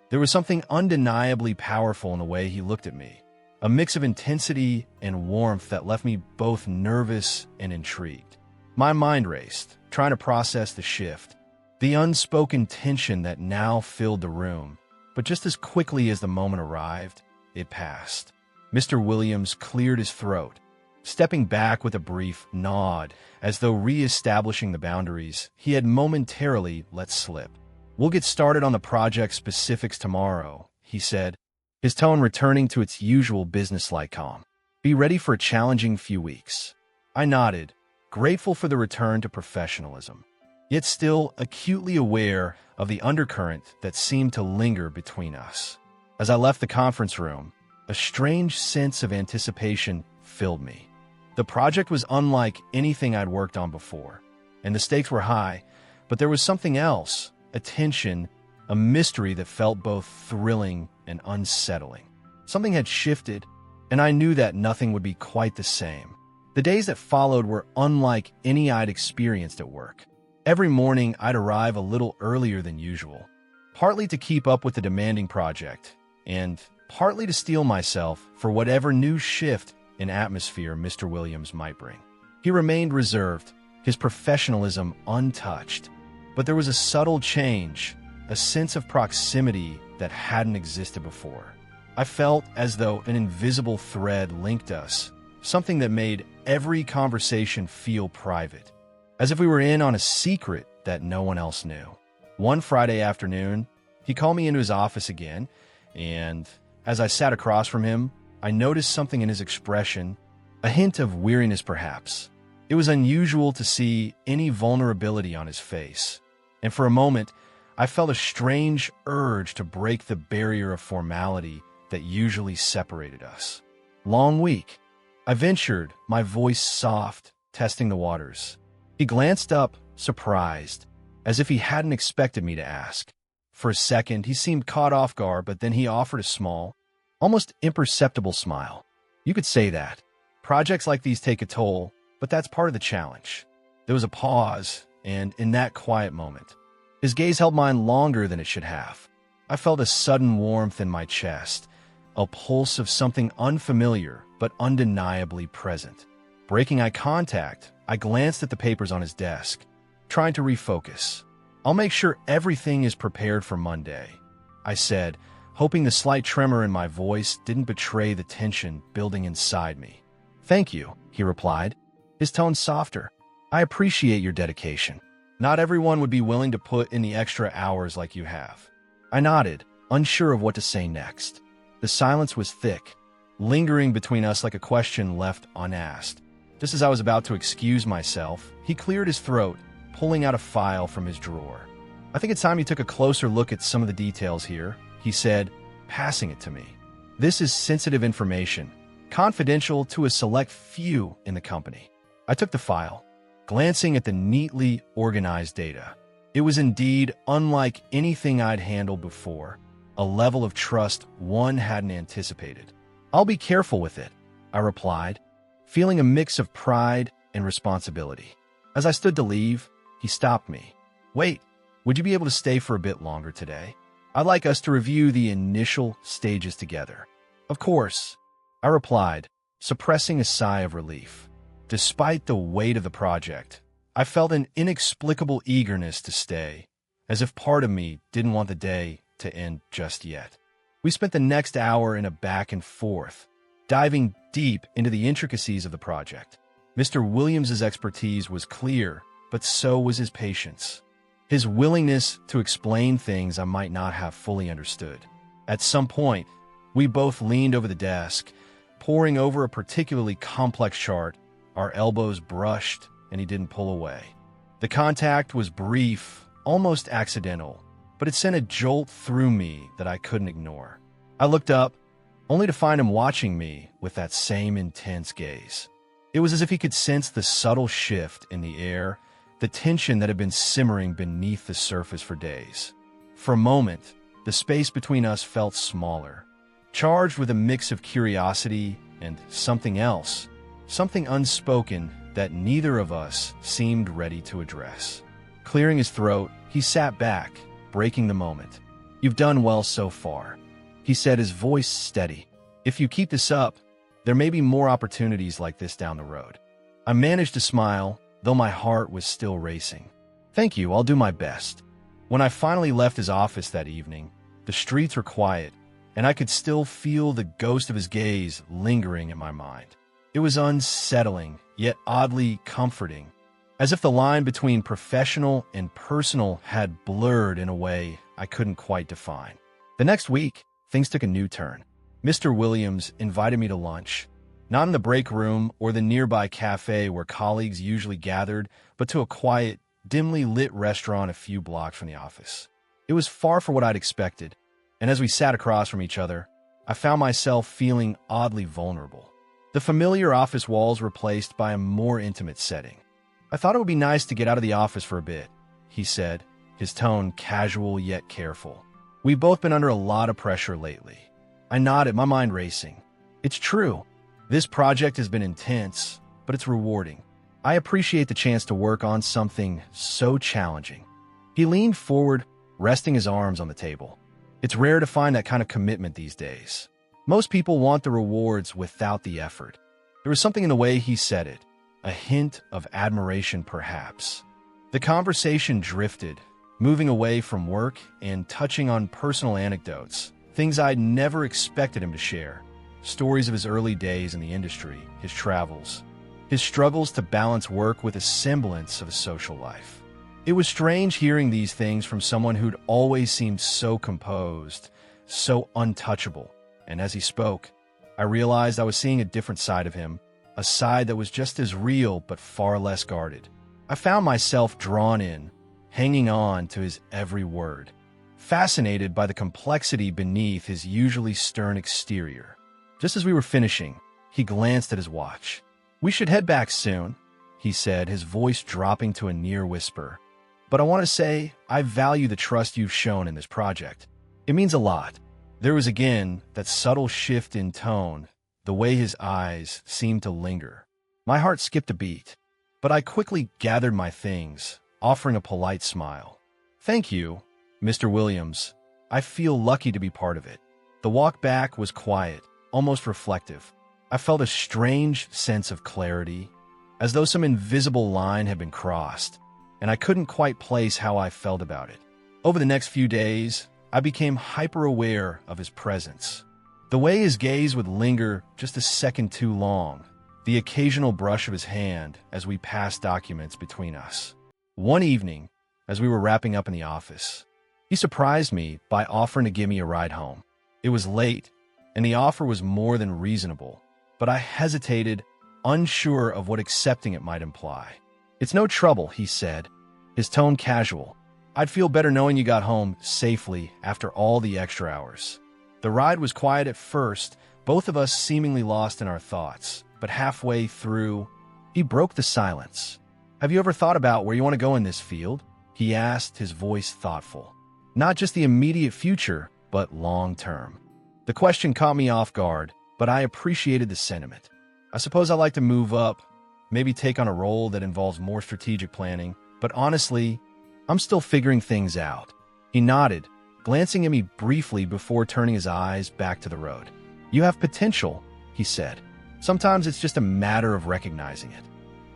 There was something undeniably powerful in the way he looked at me, a mix of intensity and warmth that left me both nervous and intrigued. My mind raced, trying to process the shift, the unspoken tension that now filled the room. But just as quickly as the moment arrived, it passed. Mr. Williams cleared his throat, stepping back with a brief nod, as though re-establishing the boundaries he had momentarily let slip. "We'll get started on the project specifics tomorrow," he said, his tone returning to its usual businesslike calm. "Be ready for a challenging few weeks." I nodded, grateful for the return to professionalism, yet still acutely aware of the undercurrent that seemed to linger between us. As I left the conference room, a strange sense of anticipation filled me. The project was unlike anything I'd worked on before, and the stakes were high, but there was something else, a tension, a mystery that felt both thrilling and unsettling. Something had shifted, and I knew that nothing would be quite the same. The days that followed were unlike any I'd experienced at work. Every morning, I'd arrive a little earlier than usual, partly to keep up with the demanding project, and partly to steel myself for whatever new shift in atmosphere Mr. Williams might bring. He remained reserved, his professionalism untouched, but there was a subtle change, a sense of proximity that hadn't existed before. I felt as though an invisible thread linked us, something that made every conversation feel private, as if we were in on a secret that no one else knew. One Friday afternoon, he called me into his office again, and as I sat across from him, I noticed something in his expression, a hint of weariness perhaps. It was unusual to see any vulnerability on his face, and for a moment, I felt a strange urge to break the barrier of formality that usually separated us. "Long week," I ventured, my voice soft, testing the waters. He glanced up, surprised, as if he hadn't expected me to ask. For a second, he seemed caught off guard, but then he offered a small, almost imperceptible smile. "You could say that. Projects like these take a toll, but that's part of the challenge." There was a pause, and in that quiet moment, his gaze held mine longer than it should have. I felt a sudden warmth in my chest, a pulse of something unfamiliar but undeniably present. Breaking eye contact, I glanced at the papers on his desk, trying to refocus. "I'll make sure everything is prepared for Monday," I said, hoping the slight tremor in my voice didn't betray the tension building inside me. "Thank you," he replied, his tone softer. "I appreciate your dedication. Not everyone would be willing to put in the extra hours like you have." I nodded, unsure of what to say next. The silence was thick, lingering between us like a question left unasked. Just as I was about to excuse myself, he cleared his throat, pulling out a file from his drawer. "I think it's time you took a closer look at some of the details here," he said, passing it to me. "This is sensitive information, confidential to a select few in the company." I took the file, glancing at the neatly organized data. It was indeed unlike anything I'd handled before, a level of trust one hadn't anticipated. "I'll be careful with it," I replied, feeling a mix of pride and responsibility. As I stood to leave, he stopped me. "Wait, would you be able to stay for a bit longer today? I'd like us to review the initial stages together." "Of course," I replied, suppressing a sigh of relief. Despite the weight of the project, I felt an inexplicable eagerness to stay, as if part of me didn't want the day to end just yet. We spent the next hour in a back and forth, diving deep into the intricacies of the project. Mr. Williams's expertise was clear, but so was his patience. His willingness to explain things I might not have fully understood. At some point, we both leaned over the desk, poring over a particularly complex chart. Our elbows brushed, and he didn't pull away. The contact was brief, almost accidental, but it sent a jolt through me that I couldn't ignore. I looked up, only to find him watching me with that same intense gaze. It was as if he could sense the subtle shift in the air, the tension that had been simmering beneath the surface for days. For a moment, the space between us felt smaller, charged with a mix of curiosity and something else, something unspoken that neither of us seemed ready to address. Clearing his throat, he sat back, breaking the moment. "You've done well so far," he said, his voice steady. "If you keep this up, there may be more opportunities like this down the road." I managed to smile, though my heart was still racing. "Thank you, I'll do my best." When I finally left his office that evening, the streets were quiet, and I could still feel the ghost of his gaze lingering in my mind. It was unsettling, yet oddly comforting, as if the line between professional and personal had blurred in a way I couldn't quite define. The next week, things took a new turn. Mr. Williams invited me to lunch, not in the break room or the nearby cafe where colleagues usually gathered, but to a quiet, dimly lit restaurant a few blocks from the office. It was far from what I'd expected, and as we sat across from each other, I found myself feeling oddly vulnerable. The familiar office walls were replaced by a more intimate setting. "I thought it would be nice to get out of the office for a bit," he said, his tone casual yet careful. "We've both been under a lot of pressure lately." I nodded, my mind racing. "It's true. This project has been intense, but it's rewarding. I appreciate the chance to work on something so challenging." He leaned forward, resting his arms on the table. It's rare to find that kind of commitment these days. Most people want the rewards without the effort. There was something in the way he said it, a hint of admiration perhaps. The conversation drifted, moving away from work and touching on personal anecdotes, things I'd never expected him to share. Stories of his early days in the industry, his travels, his struggles to balance work with a semblance of a social life. It was strange hearing these things from someone who'd always seemed so composed, so untouchable. And as he spoke, I realized I was seeing a different side of him, a side that was just as real but far less guarded. I found myself drawn in, hanging on to his every word, fascinated by the complexity beneath his usually stern exterior. Just as we were finishing, he glanced at his watch. "We should head back soon," he said, his voice dropping to a near whisper. "But I want to say I value the trust you've shown in this project. It means a lot." There was again that subtle shift in tone, the way his eyes seemed to linger. My heart skipped a beat, but I quickly gathered my things, offering a polite smile. "Thank you, Mr. Williams. I feel lucky to be part of it." The walk back was quiet, almost reflective. I felt a strange sense of clarity, as though some invisible line had been crossed, and I couldn't quite place how I felt about it. Over the next few days, I became hyper-aware of his presence. The way his gaze would linger just a second too long, the occasional brush of his hand as we passed documents between us. One evening, as we were wrapping up in the office, he surprised me by offering to give me a ride home. It was late, and the offer was more than reasonable, but I hesitated, unsure of what accepting it might imply. "It's no trouble," he said, his tone casual. "I'd feel better knowing you got home safely after all the extra hours." The ride was quiet at first, both of us seemingly lost in our thoughts, but halfway through, he broke the silence. "Have you ever thought about where you want to go in this field?" he asked, his voice thoughtful. "Not just the immediate future, but long-term." The question caught me off guard, but I appreciated the sentiment. "I suppose I like to move up, maybe take on a role that involves more strategic planning, but honestly, I'm still figuring things out." He nodded, glancing at me briefly before turning his eyes back to the road. "You have potential," he said. "Sometimes it's just a matter of recognizing it."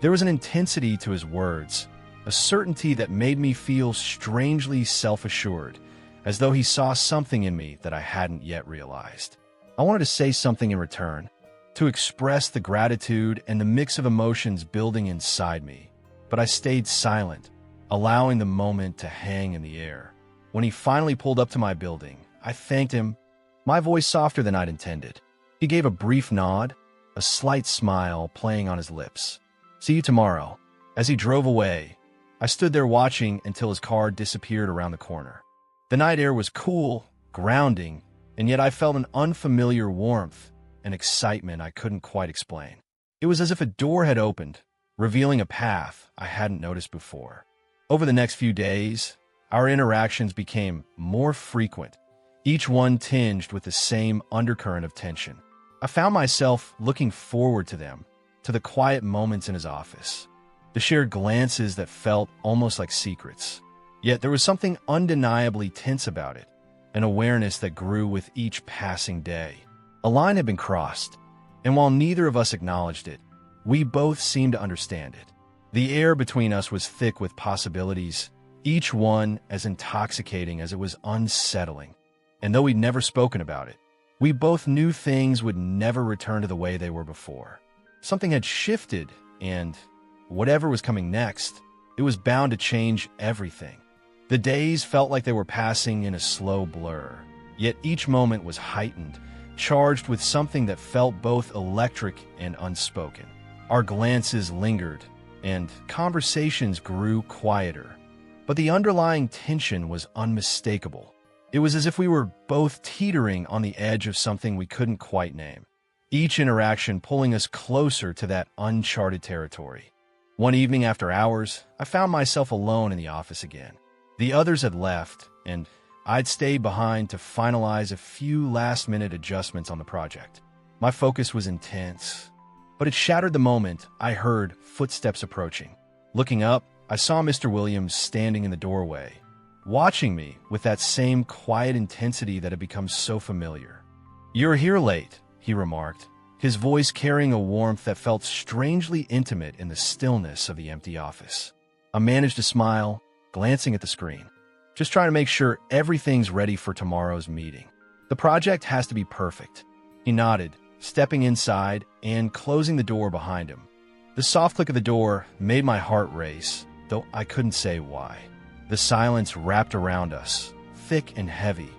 There was an intensity to his words, a certainty that made me feel strangely self-assured, as though he saw something in me that I hadn't yet realized. I wanted to say something in return, to express the gratitude and the mix of emotions building inside me, but I stayed silent, allowing the moment to hang in the air. When he finally pulled up to my building, I thanked him, my voice softer than I'd intended. He gave a brief nod, a slight smile playing on his lips. "See you tomorrow." As he drove away, I stood there watching until his car disappeared around the corner. The night air was cool, grounding, and yet I felt an unfamiliar warmth and excitement I couldn't quite explain. It was as if a door had opened, revealing a path I hadn't noticed before. Over the next few days, our interactions became more frequent, each one tinged with the same undercurrent of tension. I found myself looking forward to them, to the quiet moments in his office, the shared glances that felt almost like secrets. Yet there was something undeniably tense about it, an awareness that grew with each passing day. A line had been crossed, and while neither of us acknowledged it, we both seemed to understand it. The air between us was thick with possibilities, each one as intoxicating as it was unsettling. And though we'd never spoken about it, we both knew things would never return to the way they were before. Something had shifted, and whatever was coming next, it was bound to change everything. The days felt like they were passing in a slow blur, yet each moment was heightened, charged with something that felt both electric and unspoken. Our glances lingered, and conversations grew quieter, but the underlying tension was unmistakable. It was as if we were both teetering on the edge of something we couldn't quite name, each interaction pulling us closer to that uncharted territory. One evening after hours, I found myself alone in the office again. The others had left, and I'd stayed behind to finalize a few last-minute adjustments on the project. My focus was intense, but it shattered the moment I heard footsteps approaching. Looking up, I saw Mr. Williams standing in the doorway, watching me with that same quiet intensity that had become so familiar. "You're here late," he remarked, his voice carrying a warmth that felt strangely intimate in the stillness of the empty office. I managed to smile, glancing at the screen. "Just trying to make sure everything's ready for tomorrow's meeting. The project has to be perfect." He nodded, stepping inside and closing the door behind him. The soft click of the door made my heart race, though I couldn't say why. The silence wrapped around us, thick and heavy,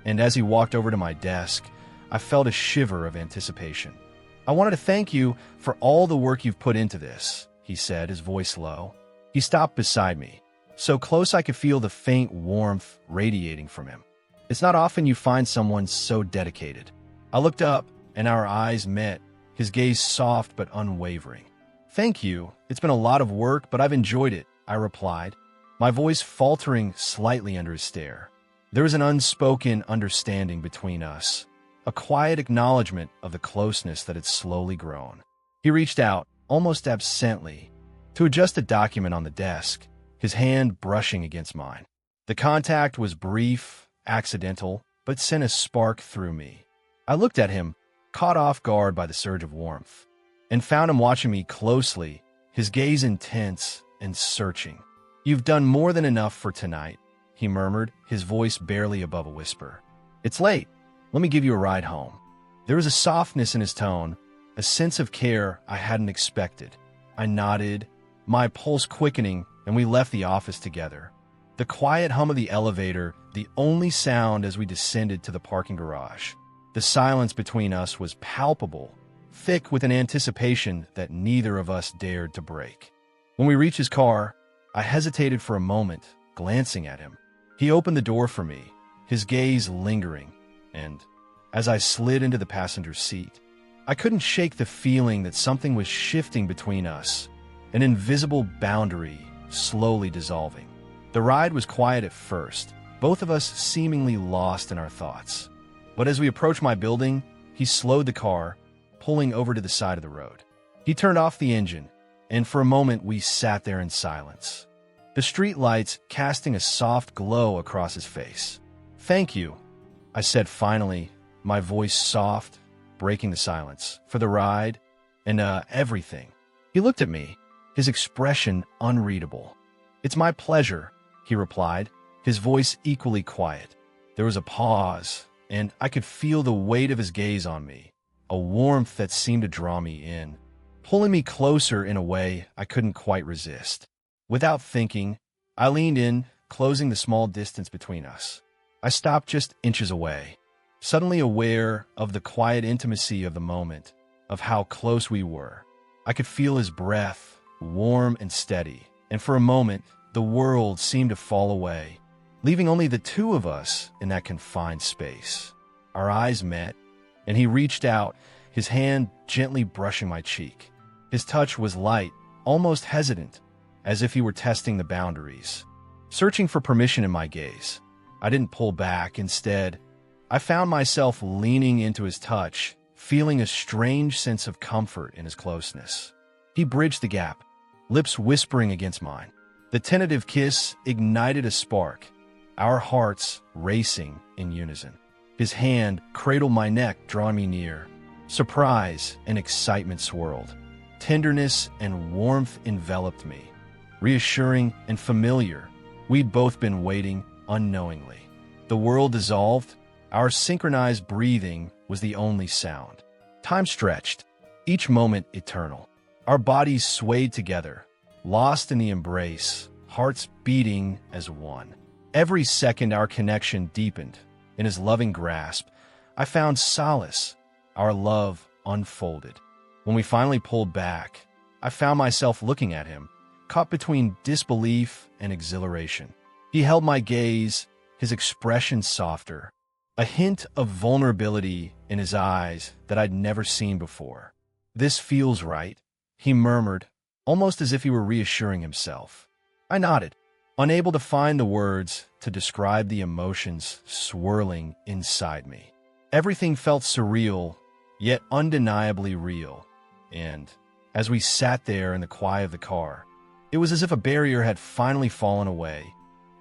and as he walked over to my desk, I felt a shiver of anticipation. "I wanted to thank you for all the work you've put into this," he said, his voice low. He stopped beside me, so close I could feel the faint warmth radiating from him. It's not often you find someone so dedicated. I looked up, and our eyes met, his gaze soft but unwavering. "Thank you. It's been a lot of work, but I've enjoyed it," I replied, my voice faltering slightly under his stare. There was an unspoken understanding between us, a quiet acknowledgement of the closeness that had slowly grown. He reached out, almost absently, to adjust a document on the desk, his hand brushing against mine. The contact was brief, accidental, but sent a spark through me. I looked at him, caught off guard by the surge of warmth, and found him watching me closely, his gaze intense and searching. "You've done more than enough for tonight," he murmured, his voice barely above a whisper. "It's late. Let me give you a ride home." There was a softness in his tone, a sense of care I hadn't expected. I nodded, my pulse quickening, and we left the office together. The quiet hum of the elevator, the only sound as we descended to the parking garage. The silence between us was palpable, thick with an anticipation that neither of us dared to break. When we reached his car, I hesitated for a moment, glancing at him. He opened the door for me, his gaze lingering, and as I slid into the passenger seat, I couldn't shake the feeling that something was shifting between us, an invisible boundary slowly dissolving. The ride was quiet at first, both of us seemingly lost in our thoughts. But as we approached my building, he slowed the car, pulling over to the side of the road. He turned off the engine, and for a moment we sat there in silence, the street lights casting a soft glow across his face. "Thank you," I said finally, my voice soft, breaking the silence, "for the ride and everything." He looked at me, his expression unreadable. "It's my pleasure," he replied, his voice equally quiet. There was a pause, and I could feel the weight of his gaze on me, a warmth that seemed to draw me in, pulling me closer in a way I couldn't quite resist. Without thinking, I leaned in, closing the small distance between us. I stopped just inches away, suddenly aware of the quiet intimacy of the moment, of how close we were. I could feel his breath, warm and steady, and for a moment, the world seemed to fall away, leaving only the two of us in that confined space. Our eyes met, and he reached out, his hand gently brushing my cheek. His touch was light, almost hesitant, as if he were testing the boundaries, searching for permission in my gaze. I didn't pull back. Instead, I found myself leaning into his touch, feeling a strange sense of comfort in his closeness. He bridged the gap, lips whispering against mine. The tentative kiss ignited a spark, our hearts racing in unison. His hand cradled my neck, drawing me near. Surprise and excitement swirled. Tenderness and warmth enveloped me. Reassuring and familiar, we'd both been waiting unknowingly. The world dissolved. Our synchronized breathing was the only sound. Time stretched, each moment eternal. Our bodies swayed together, lost in the embrace, hearts beating as one. Every second our connection deepened. In his loving grasp, I found solace. Our love unfolded. When we finally pulled back, I found myself looking at him, caught between disbelief and exhilaration. He held my gaze, his expression softer, a hint of vulnerability in his eyes that I'd never seen before. "This feels right," he murmured, almost as if he were reassuring himself. I nodded, unable to find the words to describe the emotions swirling inside me. Everything felt surreal, yet undeniably real, and as we sat there in the quiet of the car, it was as if a barrier had finally fallen away,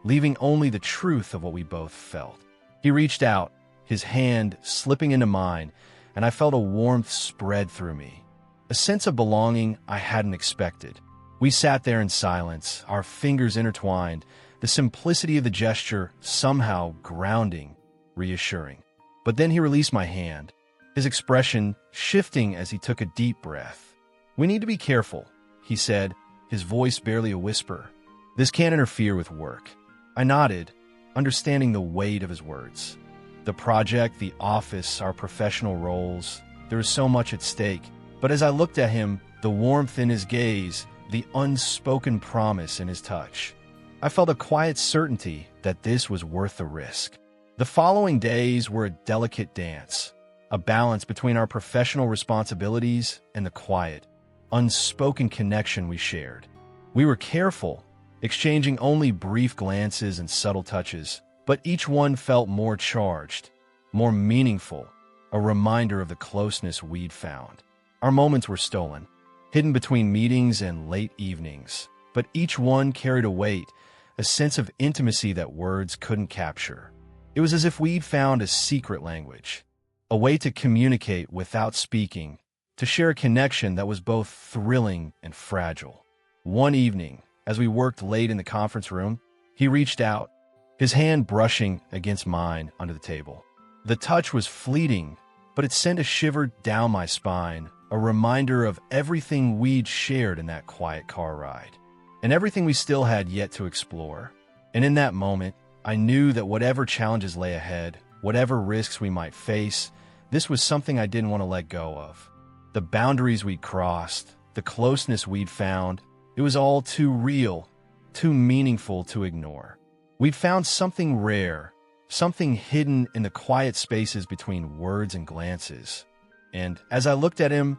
leaving only the truth of what we both felt. He reached out, his hand slipping into mine, and I felt a warmth spread through me, a sense of belonging I hadn't expected. We sat there in silence, our fingers intertwined, the simplicity of the gesture somehow grounding, reassuring. But then he released my hand, his expression shifting as he took a deep breath. "We need to be careful," he said, his voice barely a whisper. "This can't interfere with work." I nodded, understanding the weight of his words. The project, the office, our professional roles, there was so much at stake. But as I looked at him, the warmth in his gaze, the unspoken promise in his touch, I felt a quiet certainty that this was worth the risk. The following days were a delicate dance, a balance between our professional responsibilities and the quiet, unspoken connection we shared. We were careful, exchanging only brief glances and subtle touches, but each one felt more charged, more meaningful, a reminder of the closeness we'd found. Our moments were stolen, hidden between meetings and late evenings, but each one carried a weight, a sense of intimacy that words couldn't capture. It was as if we'd found a secret language, a way to communicate without speaking, to share a connection that was both thrilling and fragile. One evening, as we worked late in the conference room, he reached out, his hand brushing against mine under the table. The touch was fleeting, but it sent a shiver down my spine, a reminder of everything we'd shared in that quiet car ride, and everything we still had yet to explore. And in that moment, I knew that whatever challenges lay ahead, whatever risks we might face, This was something I didn't want to let go of. The boundaries we'd crossed, the closeness we'd found, it was all too real, too meaningful to ignore. We'd found something rare, something hidden in the quiet spaces between words and glances. And as I looked at him,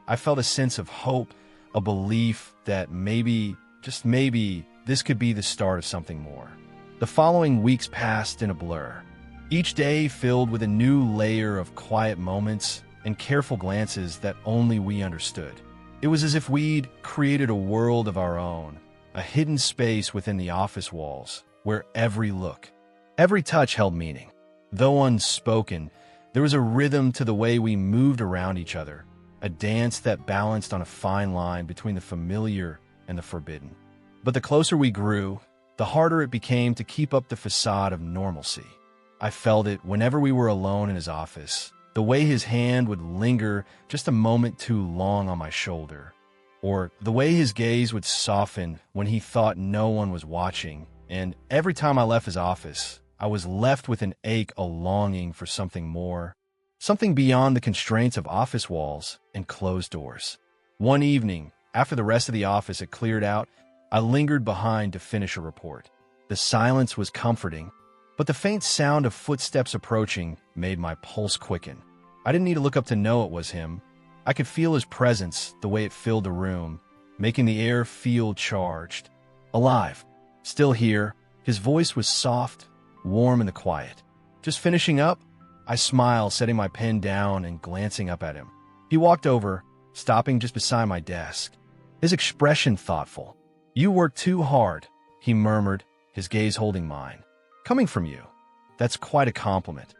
I felt a sense of hope, a belief that maybe, just maybe, this could be the start of something more. The following weeks passed in a blur, each day filled with a new layer of quiet moments and careful glances that only we understood. It was as if we'd created a world of our own, a hidden space within the office walls, where every look, every touch held meaning. Though unspoken, there was a rhythm to the way we moved around each other, a dance that balanced on a fine line between the familiar and the forbidden. But the closer we grew, the harder it became to keep up the facade of normalcy. I felt it whenever we were alone in his office, the way his hand would linger just a moment too long on my shoulder, or the way his gaze would soften when he thought no one was watching. And every time I left his office, I was left with an ache, a longing for something more, something beyond the constraints of office walls and closed doors. One evening, after the rest of the office had cleared out, I lingered behind to finish a report. The silence was comforting, but the faint sound of footsteps approaching made my pulse quicken. I didn't need to look up to know it was him. I could feel his presence, the way it filled the room, making the air feel charged, alive. Still here, his voice was soft, warm in the quiet. Just finishing up, I smiled, setting my pen down and glancing up at him. He walked over, stopping just beside my desk, his expression thoughtful. "You work too hard," he murmured, his gaze holding mine. "Coming from you, that's quite a compliment,"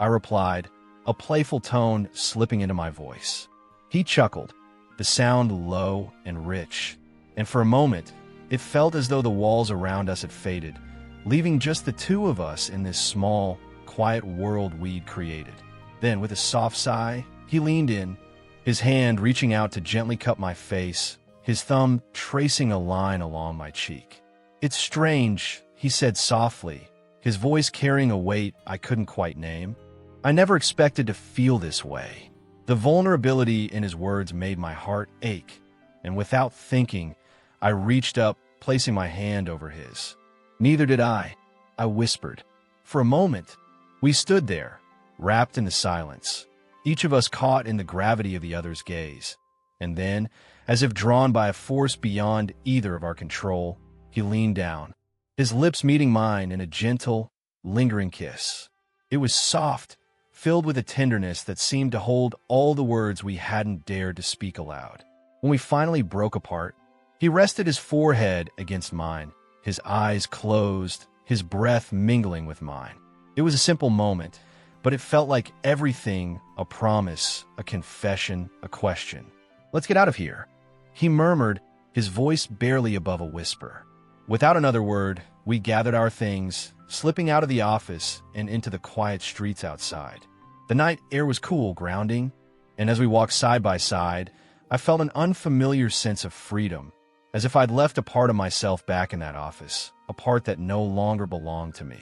I replied, a playful tone slipping into my voice. He chuckled, the sound low and rich, and for a moment, it felt as though the walls around us had faded, leaving just the two of us in this small, quiet world we'd created. Then, with a soft sigh, he leaned in, his hand reaching out to gently cup my face, his thumb tracing a line along my cheek. "It's strange," he said softly, his voice carrying a weight I couldn't quite name. "I never expected to feel this way." The vulnerability in his words made my heart ache, and without thinking, I reached up, placing my hand over his. "Neither did I whispered. For a moment, we stood there, wrapped in the silence, each of us caught in the gravity of the other's gaze. And then, as if drawn by a force beyond either of our control, he leaned down, his lips meeting mine in a gentle, lingering kiss. It was soft, filled with a tenderness that seemed to hold all the words we hadn't dared to speak aloud. When we finally broke apart, he rested his forehead against mine, his eyes closed, his breath mingling with mine. It was a simple moment, but it felt like everything, a promise, a confession, a question. "Let's get out of here," he murmured, his voice barely above a whisper. Without another word, we gathered our things, slipping out of the office and into the quiet streets outside. The night air was cool, grounding, and as we walked side by side, I felt an unfamiliar sense of freedom, as if I'd left a part of myself back in that office, a part that no longer belonged to me.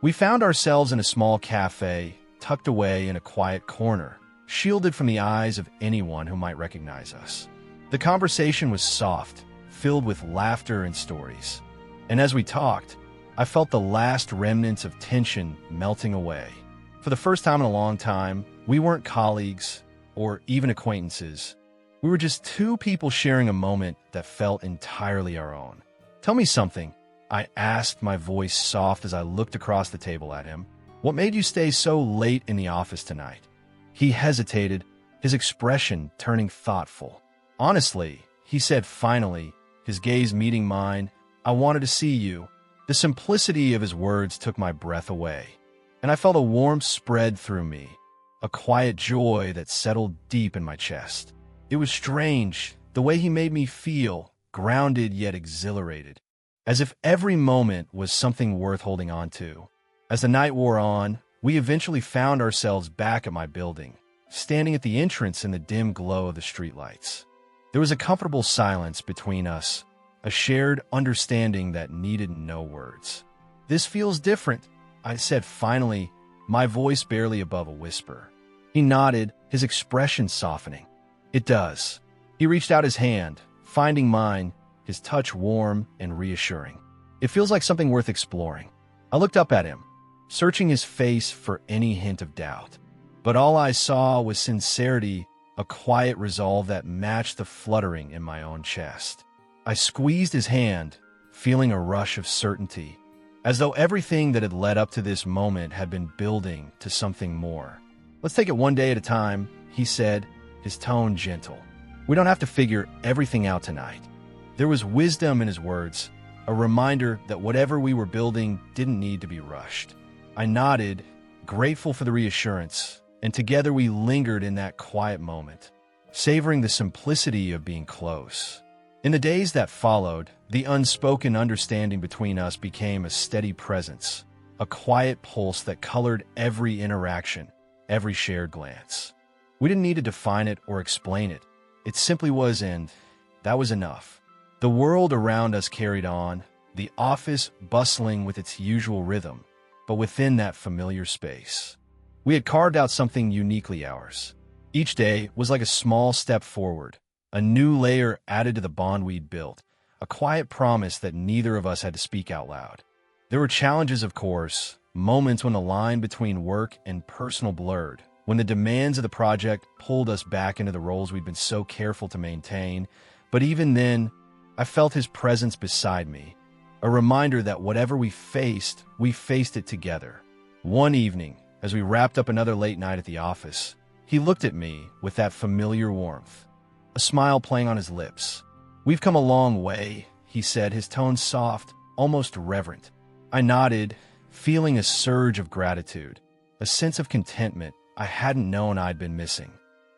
We found ourselves in a small cafe, tucked away in a quiet corner, shielded from the eyes of anyone who might recognize us. The conversation was soft, filled with laughter and stories. And as we talked, I felt the last remnants of tension melting away. For the first time in a long time, we weren't colleagues or even acquaintances. We were just two people sharing a moment that felt entirely our own. "Tell me something," I asked, my voice soft as I looked across the table at him. "What made you stay so late in the office tonight?" He hesitated, his expression turning thoughtful. "Honestly," he said finally, his gaze meeting mine, "I wanted to see you." The simplicity of his words took my breath away, and I felt a warmth spread through me, a quiet joy that settled deep in my chest. It was strange, the way he made me feel, grounded yet exhilarated, as if every moment was something worth holding on to. As the night wore on, we eventually found ourselves back at my building, standing at the entrance in the dim glow of the streetlights. There was a comfortable silence between us, a shared understanding that needed no words. "This feels different," I said finally, my voice barely above a whisper. He He nodded, his expression softening. It does. He reached out his hand, finding mine, his touch warm and reassuring. It feels like something worth exploring. I looked up at him, searching his face for any hint of doubt. But all I saw was sincerity, a quiet resolve that matched the fluttering in my own chest. I squeezed his hand, feeling a rush of certainty, as though everything that had led up to this moment had been building to something more. "Let's take it one day at a time," he said, his tone gentle. "We don't have to figure everything out tonight." There was wisdom in his words, a reminder that whatever we were building didn't need to be rushed. I nodded, grateful for the reassurance, and together we lingered in that quiet moment, savoring the simplicity of being close. In the days that followed, the unspoken understanding between us became a steady presence, a quiet pulse that colored every interaction, every shared glance. We didn't need to define it or explain it. It simply was, and that was enough. The world around us carried on, the office bustling with its usual rhythm, but within that familiar space. We had carved out something uniquely ours. Each day was like a small step forward, a new layer added to the bond we'd built, a quiet promise that neither of us had to speak out loud. There were challenges, of course, moments when the line between work and personal blurred, when the demands of the project pulled us back into the roles we'd been so careful to maintain. But even then, I felt his presence beside me, a reminder that whatever we faced it together. One evening, as we wrapped up another late night at the office, he looked at me with that familiar warmth, a smile playing on his lips. "We've come a long way," he said, his tone soft, almost reverent. I nodded, feeling a surge of gratitude, a sense of contentment I hadn't known I'd been missing.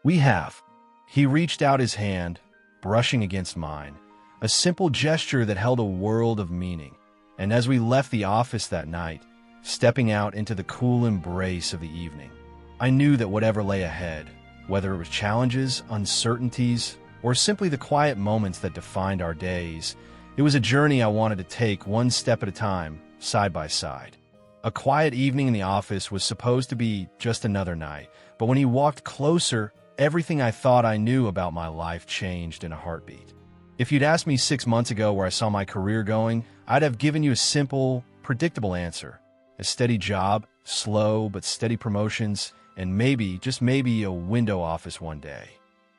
"We have." He reached out his hand, brushing against mine, a simple gesture that held a world of meaning. And as we left the office that night, stepping out into the cool embrace of the evening, I knew that whatever lay ahead, whether it was challenges, uncertainties, or simply the quiet moments that defined our days, it was a journey I wanted to take one step at a time, side by side. A quiet evening in the office was supposed to be just another night, but when he walked closer, everything I thought I knew about my life changed in a heartbeat. If you'd asked me 6 months ago where I saw my career going, I'd have given you a simple, predictable answer. A steady job, slow but steady promotions, and maybe, just maybe, a window office one day.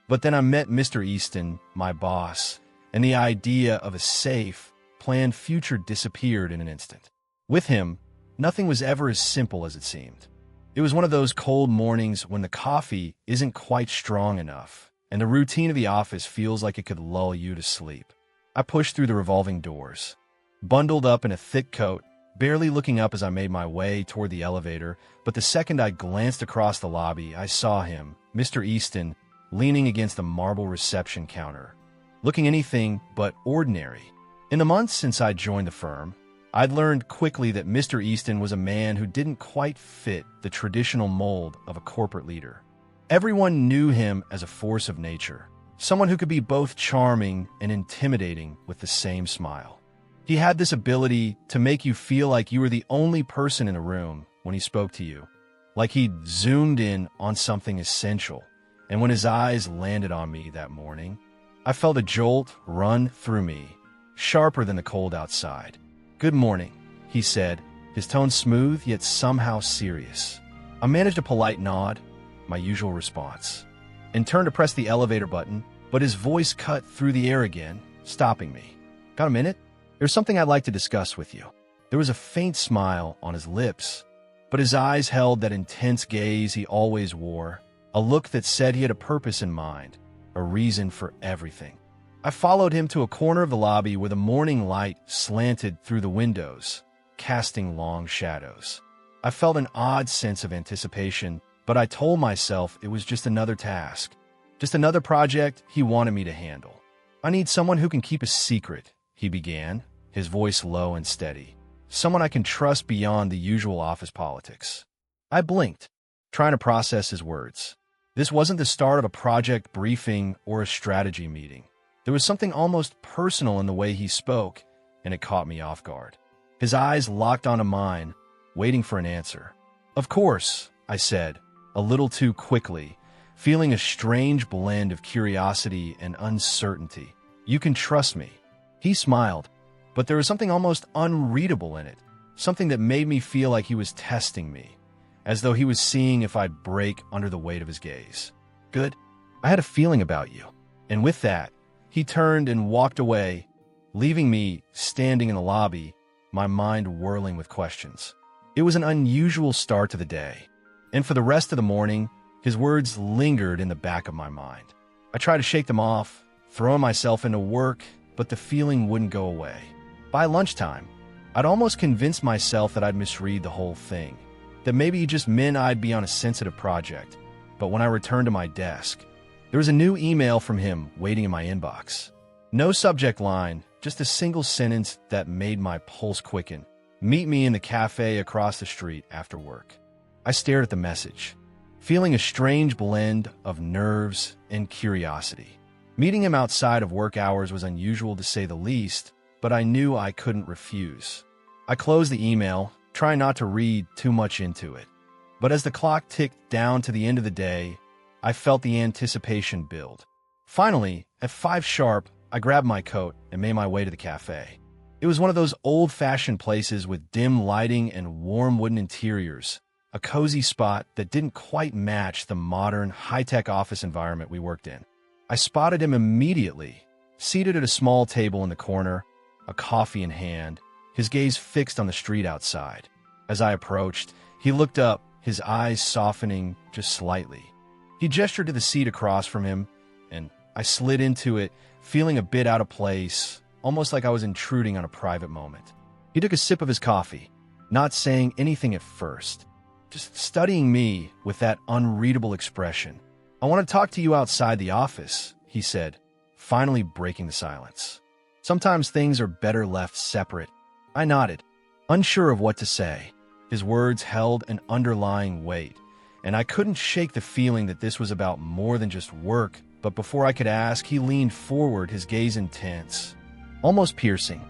But then I met Mr. Easton, my boss, and the idea of a safe, planned future disappeared in an instant. With him, nothing was ever as simple as it seemed. It was one of those cold mornings when the coffee isn't quite strong enough, and the routine of the office feels like it could lull you to sleep. I pushed through the revolving doors, bundled up in a thick coat, barely looking up as I made my way toward the elevator, but the second I glanced across the lobby, I saw him, Mr. Easton, leaning against the marble reception counter, looking anything but ordinary. In the months since I'd joined the firm, I'd learned quickly that Mr. Easton was a man who didn't quite fit the traditional mold of a corporate leader. Everyone knew him as a force of nature, someone who could be both charming and intimidating with the same smile. He had this ability to make you feel like you were the only person in the room when he spoke to you, like he'd zoomed in on something essential. And when his eyes landed on me that morning, I felt a jolt run through me, sharper than the cold outside. "Good morning," he said, his tone smooth yet somehow serious. I managed a polite nod, my usual response, and turned to press the elevator button, but his voice cut through the air again, stopping me. "Got a minute? There's something I'd like to discuss with you." There was a faint smile on his lips, but his eyes held that intense gaze he always wore, a look that said he had a purpose in mind, a reason for everything. I followed him to a corner of the lobby where the morning light slanted through the windows, casting long shadows. I felt an odd sense of anticipation, but I told myself it was just another task, just another project he wanted me to handle. "I need someone who can keep a secret," he began, his voice low and steady. "Someone I can trust beyond the usual office politics." I blinked, trying to process his words. This wasn't the start of a project briefing or a strategy meeting. There was something almost personal in the way he spoke, and it caught me off guard. His eyes locked onto mine, waiting for an answer. "Of course," I said, a little too quickly, feeling a strange blend of curiosity and uncertainty. "You can trust me." He smiled, but there was something almost unreadable in it, something that made me feel like he was testing me, as though he was seeing if I'd break under the weight of his gaze. "Good. I had a feeling about you." And with that, he turned and walked away, leaving me standing in the lobby, my mind whirling with questions. It was an unusual start to the day, and for the rest of the morning, his words lingered in the back of my mind. I tried to shake them off, throwing myself into work, but the feeling wouldn't go away. By lunchtime, I'd almost convinced myself that I'd misread the whole thing, that maybe he just meant I'd be on a sensitive project. But when I returned to my desk, there was a new email from him waiting in my inbox. No subject line, just a single sentence that made my pulse quicken. "Meet me in the cafe across the street after work." I stared at the message, feeling a strange blend of nerves and curiosity. Meeting him outside of work hours was unusual to say the least, but I knew I couldn't refuse. I closed the email, trying not to read too much into it. But as the clock ticked down to the end of the day, I felt the anticipation build. Finally, at 5 sharp, I grabbed my coat and made my way to the cafe. It was one of those old-fashioned places with dim lighting and warm wooden interiors, a cozy spot that didn't quite match the modern, high-tech office environment we worked in. I spotted him immediately, seated at a small table in the corner, a coffee in hand, his gaze fixed on the street outside. As I approached, he looked up, his eyes softening just slightly. He gestured to the seat across from him, and I slid into it, feeling a bit out of place, almost like I was intruding on a private moment. He took a sip of his coffee, not saying anything at first, just studying me with that unreadable expression. "I want to talk to you outside the office," he said, finally breaking the silence. "Sometimes things are better left separate." I nodded, unsure of what to say. His words held an underlying weight, and I couldn't shake the feeling that this was about more than just work. But before I could ask, he leaned forward, his gaze intense, almost piercing.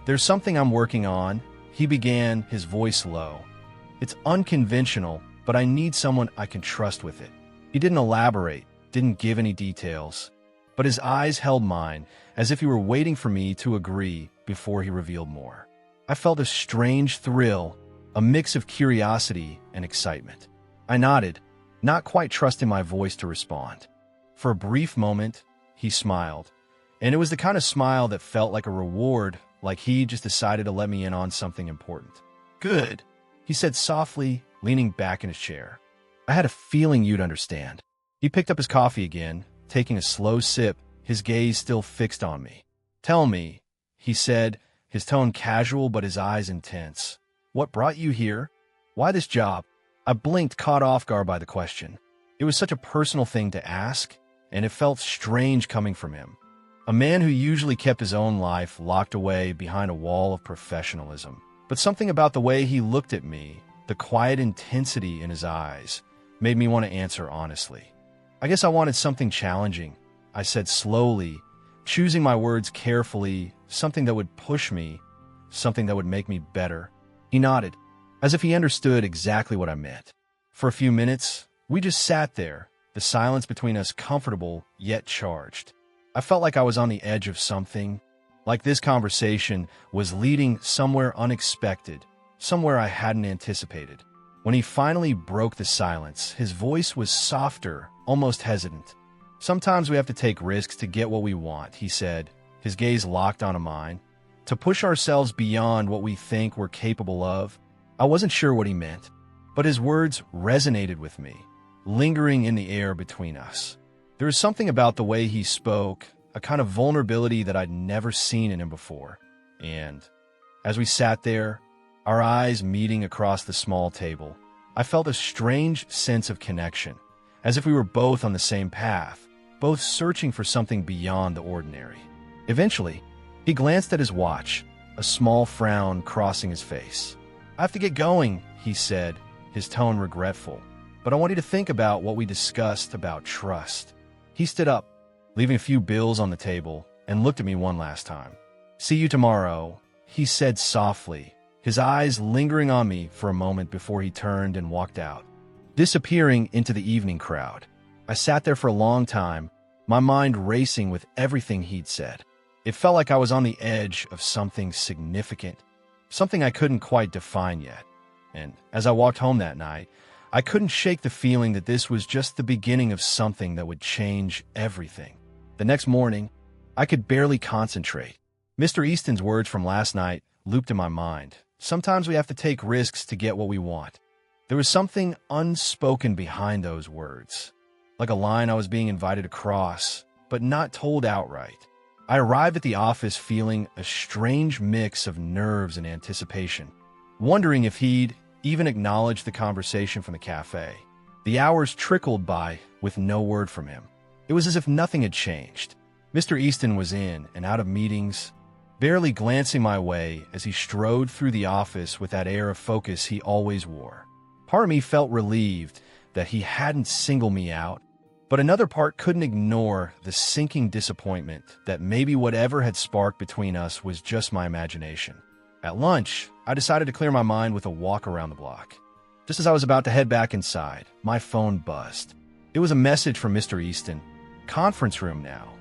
"There's something I'm working on," he began, his voice low. "It's unconventional, but I need someone I can trust with it." He didn't elaborate, didn't give any details, but his eyes held mine, as if he were waiting for me to agree before he revealed more. I felt a strange thrill, a mix of curiosity and excitement. I nodded, not quite trusting my voice to respond. For a brief moment, he smiled, and it was the kind of smile that felt like a reward, like he just decided to let me in on something important. "Good," he said softly, leaning back in his chair. "I had a feeling you'd understand." He picked up his coffee again, taking a slow sip, his gaze still fixed on me. "Tell me," he said, his tone casual but his eyes intense. "What brought you here? Why this job?" I blinked, caught off guard by the question. It was such a personal thing to ask, and it felt strange coming from him. A man who usually kept his own life locked away behind a wall of professionalism. But something about the way he looked at me, the quiet intensity in his eyes, made me want to answer honestly. "I guess I wanted something challenging," I said slowly, choosing my words carefully, something that would push me, something that would make me better. He nodded, as if he understood exactly what I meant. For a few minutes, we just sat there, the silence between us comfortable yet charged. I felt like I was on the edge of something, like this conversation was leading somewhere unexpected, somewhere I hadn't anticipated. When he finally broke the silence, his voice was softer, almost hesitant. "Sometimes we have to take risks to get what we want," he said, his gaze locked onto mine. "To push ourselves beyond what we think we're capable of." I wasn't sure what he meant, but his words resonated with me, lingering in the air between us. There was something about the way he spoke, a kind of vulnerability that I'd never seen in him before. And as we sat there, our eyes meeting across the small table, I felt a strange sense of connection, as if we were both on the same path, both searching for something beyond the ordinary. Eventually, he glanced at his watch, a small frown crossing his face. "I have to get going," he said, his tone regretful. "But I want you to think about what we discussed about trust." He stood up, leaving a few bills on the table, and looked at me one last time. "See you tomorrow," he said softly, his eyes lingering on me for a moment before he turned and walked out. disappearing into the evening crowd. I sat there for a long time, my mind racing with everything he'd said. It felt like I was on the edge of something significant, something I couldn't quite define yet. And as I walked home that night, I couldn't shake the feeling that this was just the beginning of something that would change everything. The next morning, I could barely concentrate. Mr. Easton's words from last night looped in my mind. Sometimes we have to take risks to get what we want. There was something unspoken behind those words, like a line I was being invited to cross, but not told outright. I arrived at the office feeling a strange mix of nerves and anticipation, wondering if he'd even acknowledge the conversation from the cafe. The hours trickled by with no word from him. It was as if nothing had changed. Mr. Easton was in and out of meetings, barely glancing my way as he strode through the office with that air of focus he always wore. Part of me felt relieved that he hadn't singled me out, but another part couldn't ignore the sinking disappointment that maybe whatever had sparked between us was just my imagination. At lunch, I decided to clear my mind with a walk around the block. Just as I was about to head back inside, my phone buzzed. It was a message from Mr. Easton. Conference room now.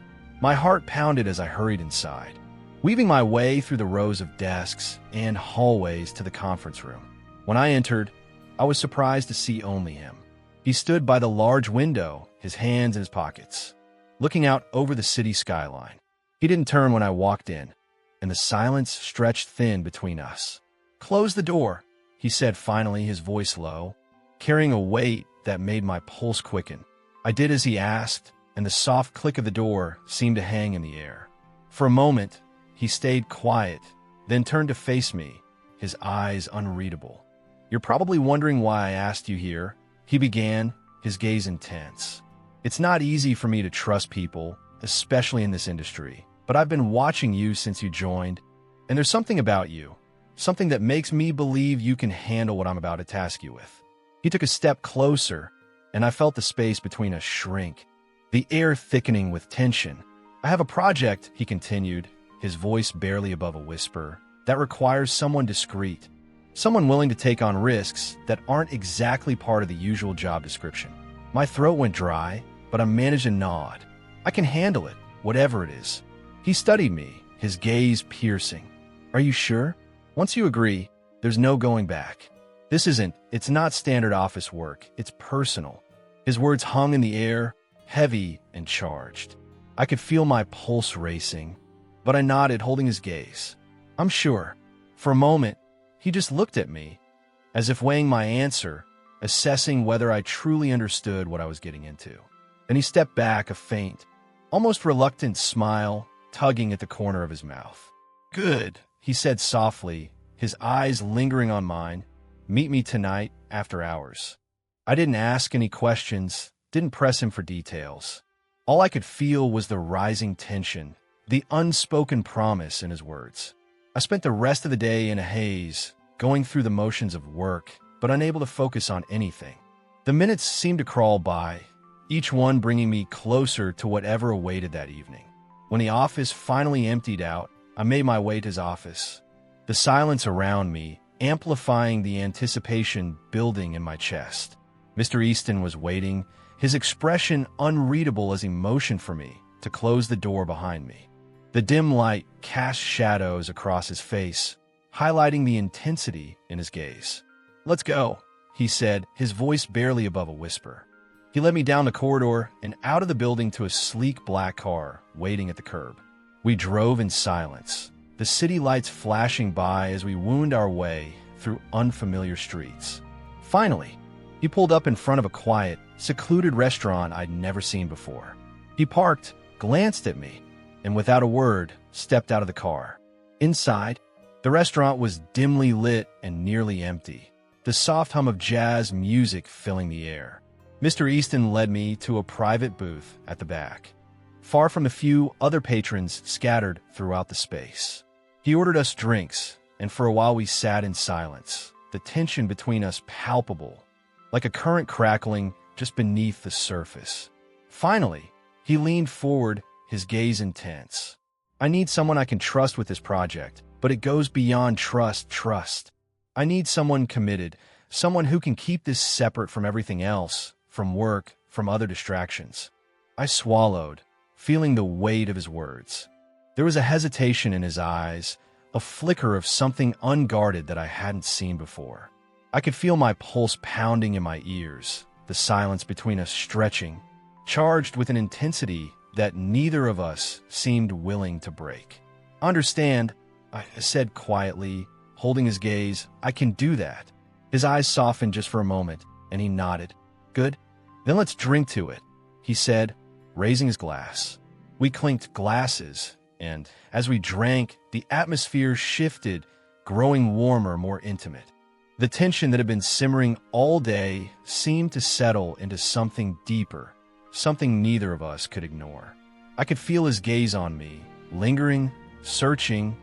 My heart pounded as I hurried inside, weaving my way through the rows of desks and hallways to the conference room. When I entered, I was surprised to see only him. He stood by the large window, his hands in his pockets, looking out over the city skyline. He didn't turn when I walked in, and the silence stretched thin between us. "Close the door," he said finally, his voice low, carrying a weight that made my pulse quicken. I did as he asked, and the soft click of the door seemed to hang in the air. For a moment, he stayed quiet, then turned to face me, his eyes unreadable. "You're probably wondering why I asked you here," he began, his gaze intense. "It's not easy for me to trust people, especially in this industry, but I've been watching you since you joined, and there's something about you, something that makes me believe you can handle what I'm about to task you with." He took a step closer, and I felt the space between us shrink, the air thickening with tension. "I have a project," he continued, his voice barely above a whisper, "that requires someone discreet, someone willing to take on risks that aren't exactly part of the usual job description." My throat went dry, but I managed to nod. "I can handle it, whatever it is." He studied me, his gaze piercing. "Are you sure? Once you agree, there's no going back. It's not standard office work, it's personal." His words hung in the air, heavy and charged. I could feel my pulse racing, but I nodded, holding his gaze. "I'm sure." For a moment, he just looked at me, as if weighing my answer, assessing whether I truly understood what I was getting into. Then he stepped back, a faint, almost reluctant smile tugging at the corner of his mouth. "Good," he said softly, his eyes lingering on mine. "Meet me tonight after hours." I didn't ask any questions, didn't press him for details. All I could feel was the rising tension, the unspoken promise in his words. I spent the rest of the day in a haze, going through the motions of work, but unable to focus on anything. The minutes seemed to crawl by, each one bringing me closer to whatever awaited that evening. When the office finally emptied out, I made my way to his office, the silence around me amplifying the anticipation building in my chest. Mr. Easton was waiting, his expression unreadable as he motioned for me to close the door behind me. The dim light cast shadows across his face, highlighting the intensity in his gaze. "Let's go," he said, his voice barely above a whisper. He led me down the corridor and out of the building to a sleek black car waiting at the curb. We drove in silence, the city lights flashing by as we wound our way through unfamiliar streets. Finally, he pulled up in front of a quiet, secluded restaurant I'd never seen before. He parked, glanced at me, and without a word, stepped out of the car. Inside, the restaurant was dimly lit and nearly empty, the soft hum of jazz music filling the air. Mr. Easton led me to a private booth at the back, far from the few other patrons scattered throughout the space. He ordered us drinks, and for a while we sat in silence, the tension between us palpable, like a current crackling just beneath the surface. Finally, he leaned forward, his gaze intense. "I need someone I can trust with this project, but it goes beyond trust. I need someone committed, someone who can keep this separate from everything else, from work, from other distractions. I swallowed, feeling the weight of his words. There was a hesitation in his eyes, a flicker of something unguarded that I hadn't seen before. I could feel my pulse pounding in my ears, the silence between us stretching, charged with an intensity that neither of us seemed willing to break. "Understand," I said quietly, holding his gaze. "I can do that." His eyes softened just for a moment, and he nodded. "Good. Then let's drink to it," he said, raising his glass. We clinked glasses, and as we drank, the atmosphere shifted, growing warmer, more intimate. The tension that had been simmering all day seemed to settle into something deeper, something neither of us could ignore. I could feel his gaze on me, lingering, searching,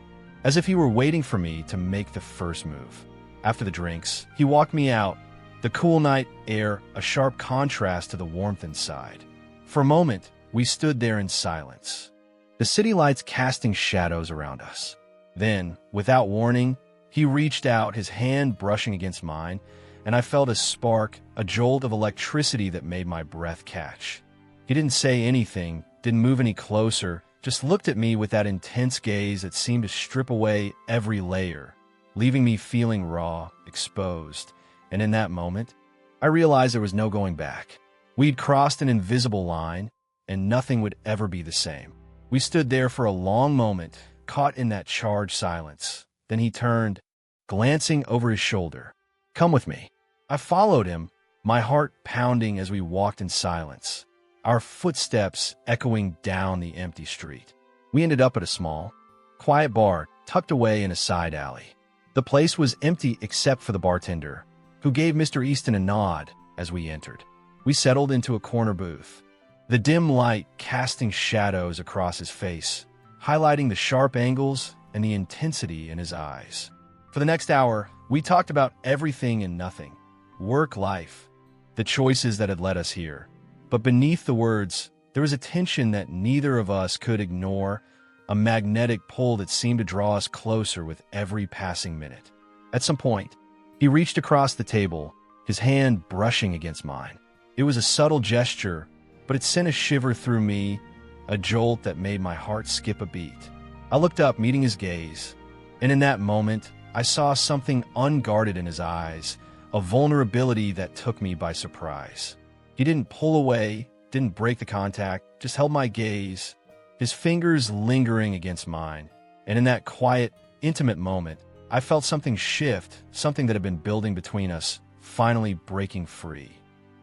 as if he were waiting for me to make the first move. After the drinks, he walked me out, the cool night air a sharp contrast to the warmth inside. For a moment, we stood there in silence, the city lights casting shadows around us. Then, without warning, he reached out, his hand brushing against mine, and I felt a spark, a jolt of electricity that made my breath catch. He didn't say anything, didn't move any closer, just looked at me with that intense gaze that seemed to strip away every layer, leaving me feeling raw, exposed. And in that moment, I realized there was no going back. We'd crossed an invisible line, and nothing would ever be the same. We stood there for a long moment, caught in that charged silence. Then he turned, glancing over his shoulder. "Come with me." I followed him, my heart pounding as we walked in silence, our footsteps echoing down the empty street. We ended up at a small, quiet bar tucked away in a side alley. The place was empty except for the bartender, who gave Mr. Easton a nod as we entered. We settled into a corner booth, the dim light casting shadows across his face, highlighting the sharp angles and the intensity in his eyes. For the next hour, we talked about everything and nothing. Work, life, the choices that had led us here. But beneath the words, there was a tension that neither of us could ignore, a magnetic pull that seemed to draw us closer with every passing minute. At some point, he reached across the table, his hand brushing against mine. It was a subtle gesture, but it sent a shiver through me, a jolt that made my heart skip a beat. I looked up, meeting his gaze, and in that moment, I saw something unguarded in his eyes, a vulnerability that took me by surprise. He didn't pull away, didn't break the contact, just held my gaze, his fingers lingering against mine. And in that quiet, intimate moment, I felt something shift, something that had been building between us, finally breaking free.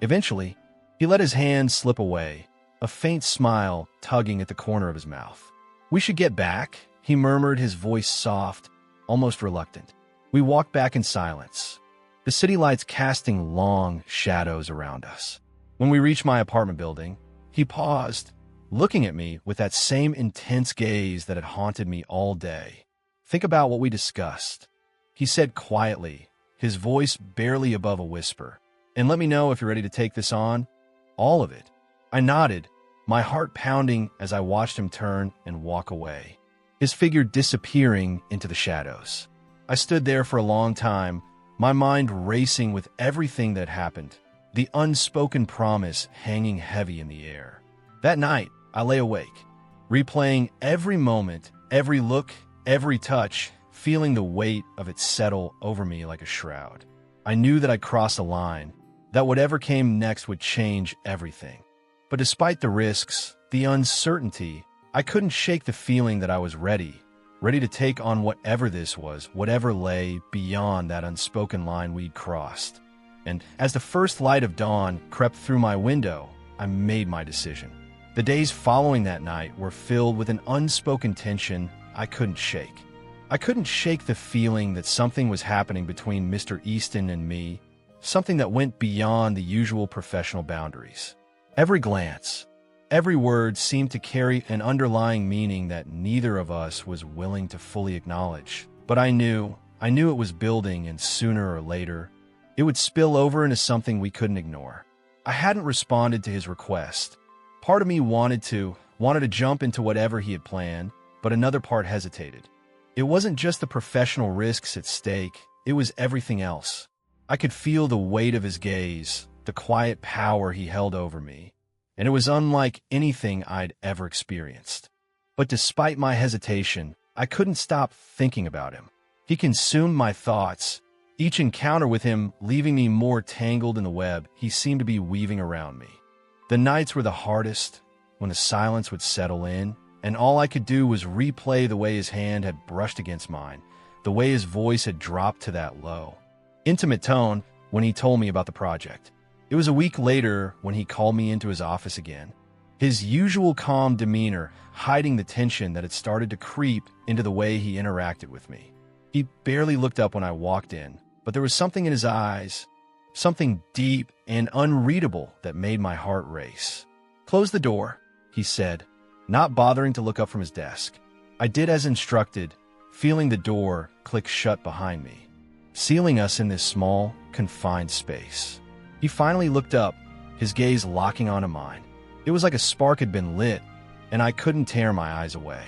Eventually, he let his hand slip away, a faint smile tugging at the corner of his mouth. "We should get back," he murmured, his voice soft, almost reluctant. We walked back in silence, the city lights casting long shadows around us. When we reached my apartment building, he paused, looking at me with that same intense gaze that had haunted me all day. "Think about what we discussed," he said quietly, his voice barely above a whisper. "And let me know if you're ready to take this on. All of it." I nodded, my heart pounding as I watched him turn and walk away, his figure disappearing into the shadows. I stood there for a long time, my mind racing with everything that happened, the unspoken promise hanging heavy in the air. That night, I lay awake, replaying every moment, every look, every touch, feeling the weight of it settle over me like a shroud. I knew that I'd crossed a line, that whatever came next would change everything. But despite the risks, the uncertainty, I couldn't shake the feeling that I was ready to take on whatever this was, whatever lay beyond that unspoken line we'd crossed. And as the first light of dawn crept through my window, I made my decision. The days following that night were filled with an unspoken tension I couldn't shake. I couldn't shake the feeling that something was happening between Mr. Easton and me, something that went beyond the usual professional boundaries. Every glance, every word seemed to carry an underlying meaning that neither of us was willing to fully acknowledge. But I knew it was building, and sooner or later, it would spill over into something we couldn't ignore. I hadn't responded to his request. Part of me wanted to jump into whatever he had planned, but another part hesitated. It wasn't just the professional risks at stake, it was everything else. I could feel the weight of his gaze, the quiet power he held over me, and it was unlike anything I'd ever experienced. But despite my hesitation, I couldn't stop thinking about him. He consumed my thoughts, each encounter with him leaving me more tangled in the web he seemed to be weaving around me. The nights were the hardest, when the silence would settle in, and all I could do was replay the way his hand had brushed against mine, the way his voice had dropped to that low, intimate tone when he told me about the project. It was a week later when he called me into his office again, his usual calm demeanor hiding the tension that had started to creep into the way he interacted with me. He barely looked up when I walked in, but there was something in his eyes, something deep and unreadable that made my heart race. "Close the door," he said, not bothering to look up from his desk. I did as instructed, feeling the door click shut behind me, sealing us in this small, confined space. He finally looked up, his gaze locking onto mine. It was like a spark had been lit, and I couldn't tear my eyes away.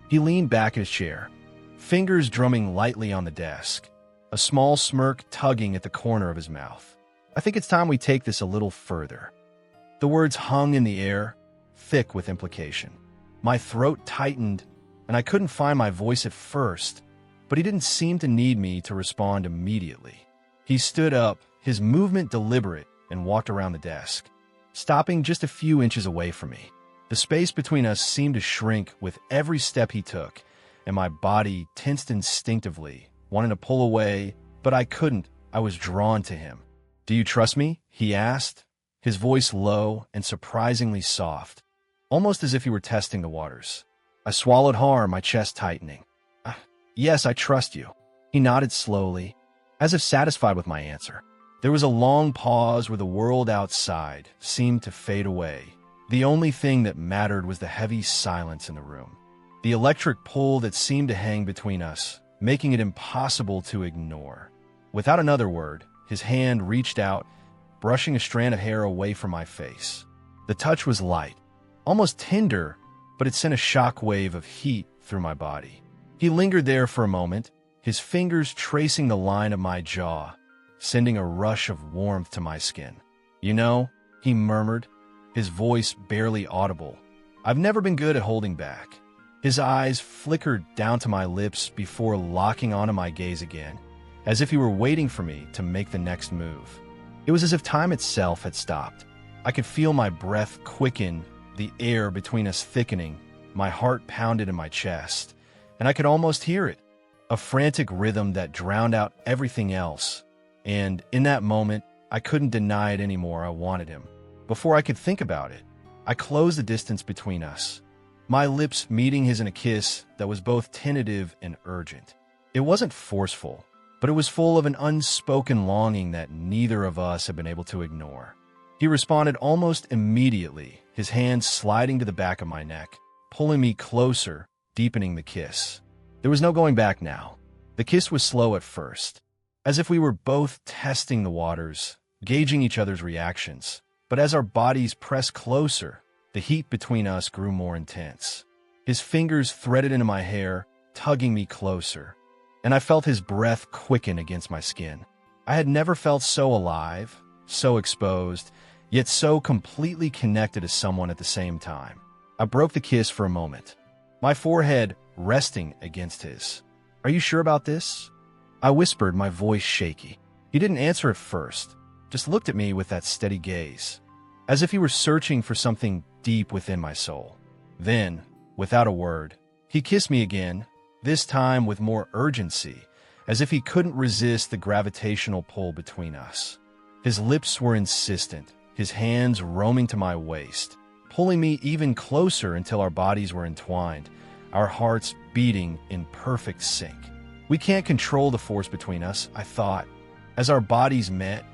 He leaned back in his chair, fingers drumming lightly on the desk, a small smirk tugging at the corner of his mouth. "I think it's time we take this a little further." The words hung in the air, thick with implication. My throat tightened, and I couldn't find my voice at first, but he didn't seem to need me to respond immediately. He stood up, his movement deliberate, and walked around the desk, stopping just a few inches away from me. The space between us seemed to shrink with every step he took, and my body tensed instinctively, wanting to pull away, but I couldn't. I was drawn to him. "Do you trust me?" he asked, his voice low and surprisingly soft, almost as if he were testing the waters. I swallowed hard, my chest tightening. Yes, I trust you." He nodded slowly, as if satisfied with my answer. There was a long pause where the world outside seemed to fade away. The only thing that mattered was the heavy silence in the room, the electric pull that seemed to hang between us, making it impossible to ignore. Without another word, his hand reached out, brushing a strand of hair away from my face. The touch was light, almost tender, but it sent a shock wave of heat through my body. He lingered there for a moment, his fingers tracing the line of my jaw, sending a rush of warmth to my skin. "You know," he murmured, his voice barely audible, "I've never been good at holding back." His eyes flickered down to my lips before locking onto my gaze again, as if he were waiting for me to make the next move. It was as if time itself had stopped. I could feel my breath quicken, the air between us thickening, my heart pounded in my chest, and I could almost hear it, a frantic rhythm that drowned out everything else. And in that moment, I couldn't deny it anymore. I wanted him. Before I could think about it, I closed the distance between us, my lips meeting his in a kiss that was both tentative and urgent. It wasn't forceful, but it was full of an unspoken longing that neither of us had been able to ignore. He responded almost immediately, his hand sliding to the back of my neck, pulling me closer, deepening the kiss. There was no going back now. The kiss was slow at first, as if we were both testing the waters, gauging each other's reactions. But as our bodies pressed closer, the heat between us grew more intense. His fingers threaded into my hair, tugging me closer, and I felt his breath quicken against my skin. I had never felt so alive, so exposed, yet so completely connected to someone at the same time. I broke the kiss for a moment, my forehead resting against his. "Are you sure about this?" I whispered, my voice shaky. He didn't answer at first, just looked at me with that steady gaze, as if he were searching for something deep within my soul. Then, without a word, he kissed me again, this time with more urgency, as if he couldn't resist the gravitational pull between us. His lips were insistent, his hands roaming to my waist, pulling me even closer until our bodies were entwined, our hearts beating in perfect sync. We can't control the force between us, I thought, as our bodies met,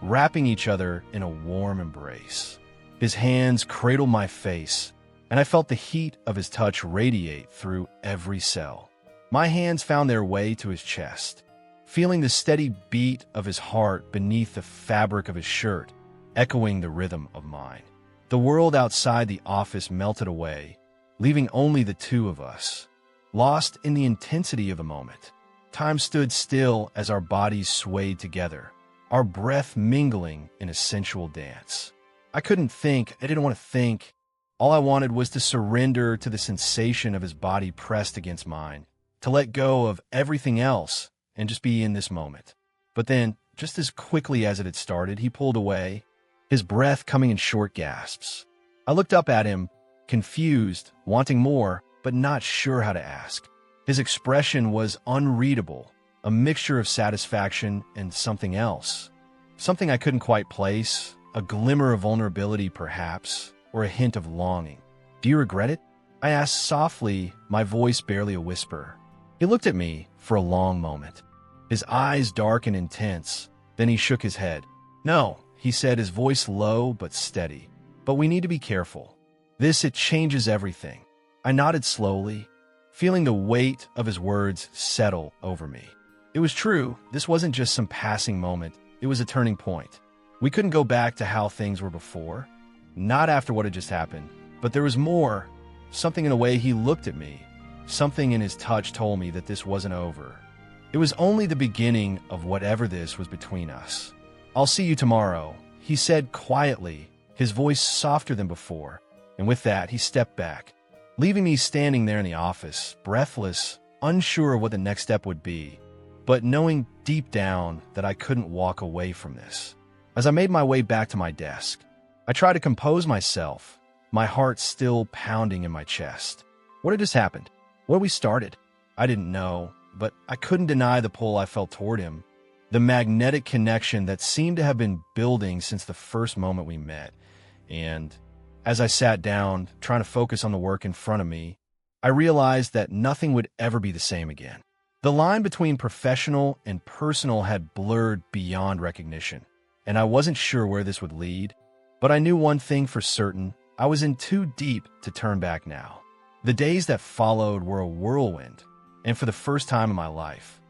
wrapping each other in a warm embrace. His hands cradled my face, and I felt the heat of his touch radiate through every cell. My hands found their way to his chest, feeling the steady beat of his heart beneath the fabric of his shirt, echoing the rhythm of mine. The world outside the office melted away, leaving only the two of us, lost in the intensity of the moment. Time stood still as our bodies swayed together, our breath mingling in a sensual dance. I couldn't think, I didn't want to think. All I wanted was to surrender to the sensation of his body pressed against mine, to let go of everything else and just be in this moment. But then, just as quickly as it had started, he pulled away, his breath coming in short gasps. I looked up at him, confused, wanting more, but not sure how to ask. His expression was unreadable, a mixture of satisfaction and something else. Something I couldn't quite place, a glimmer of vulnerability perhaps, or a hint of longing. "Do you regret it?" I asked softly, my voice barely a whisper. He looked at me for a long moment, his eyes dark and intense. Then he shook his head. "No," he said, his voice low but steady. "But we need to be careful. It changes everything." I nodded slowly, feeling the weight of his words settle over me. It was true, this wasn't just some passing moment, it was a turning point. We couldn't go back to how things were before, not after what had just happened, but there was more. Something in the way he looked at me, something in his touch told me that this wasn't over. It was only the beginning of whatever this was between us. "I'll see you tomorrow," he said quietly, his voice softer than before, and with that he stepped back, leaving me standing there in the office, breathless, unsure of what the next step would be, but knowing deep down that I couldn't walk away from this. As I made my way back to my desk, I tried to compose myself, my heart still pounding in my chest. What had just happened? What had we started? I didn't know, but I couldn't deny the pull I felt toward him, the magnetic connection that seemed to have been building since the first moment we met. And as I sat down, trying to focus on the work in front of me, I realized that nothing would ever be the same again. The line between professional and personal had blurred beyond recognition, and I wasn't sure where this would lead, but I knew one thing for certain: I was in too deep to turn back now. The days that followed were a whirlwind, and for the first time in my life,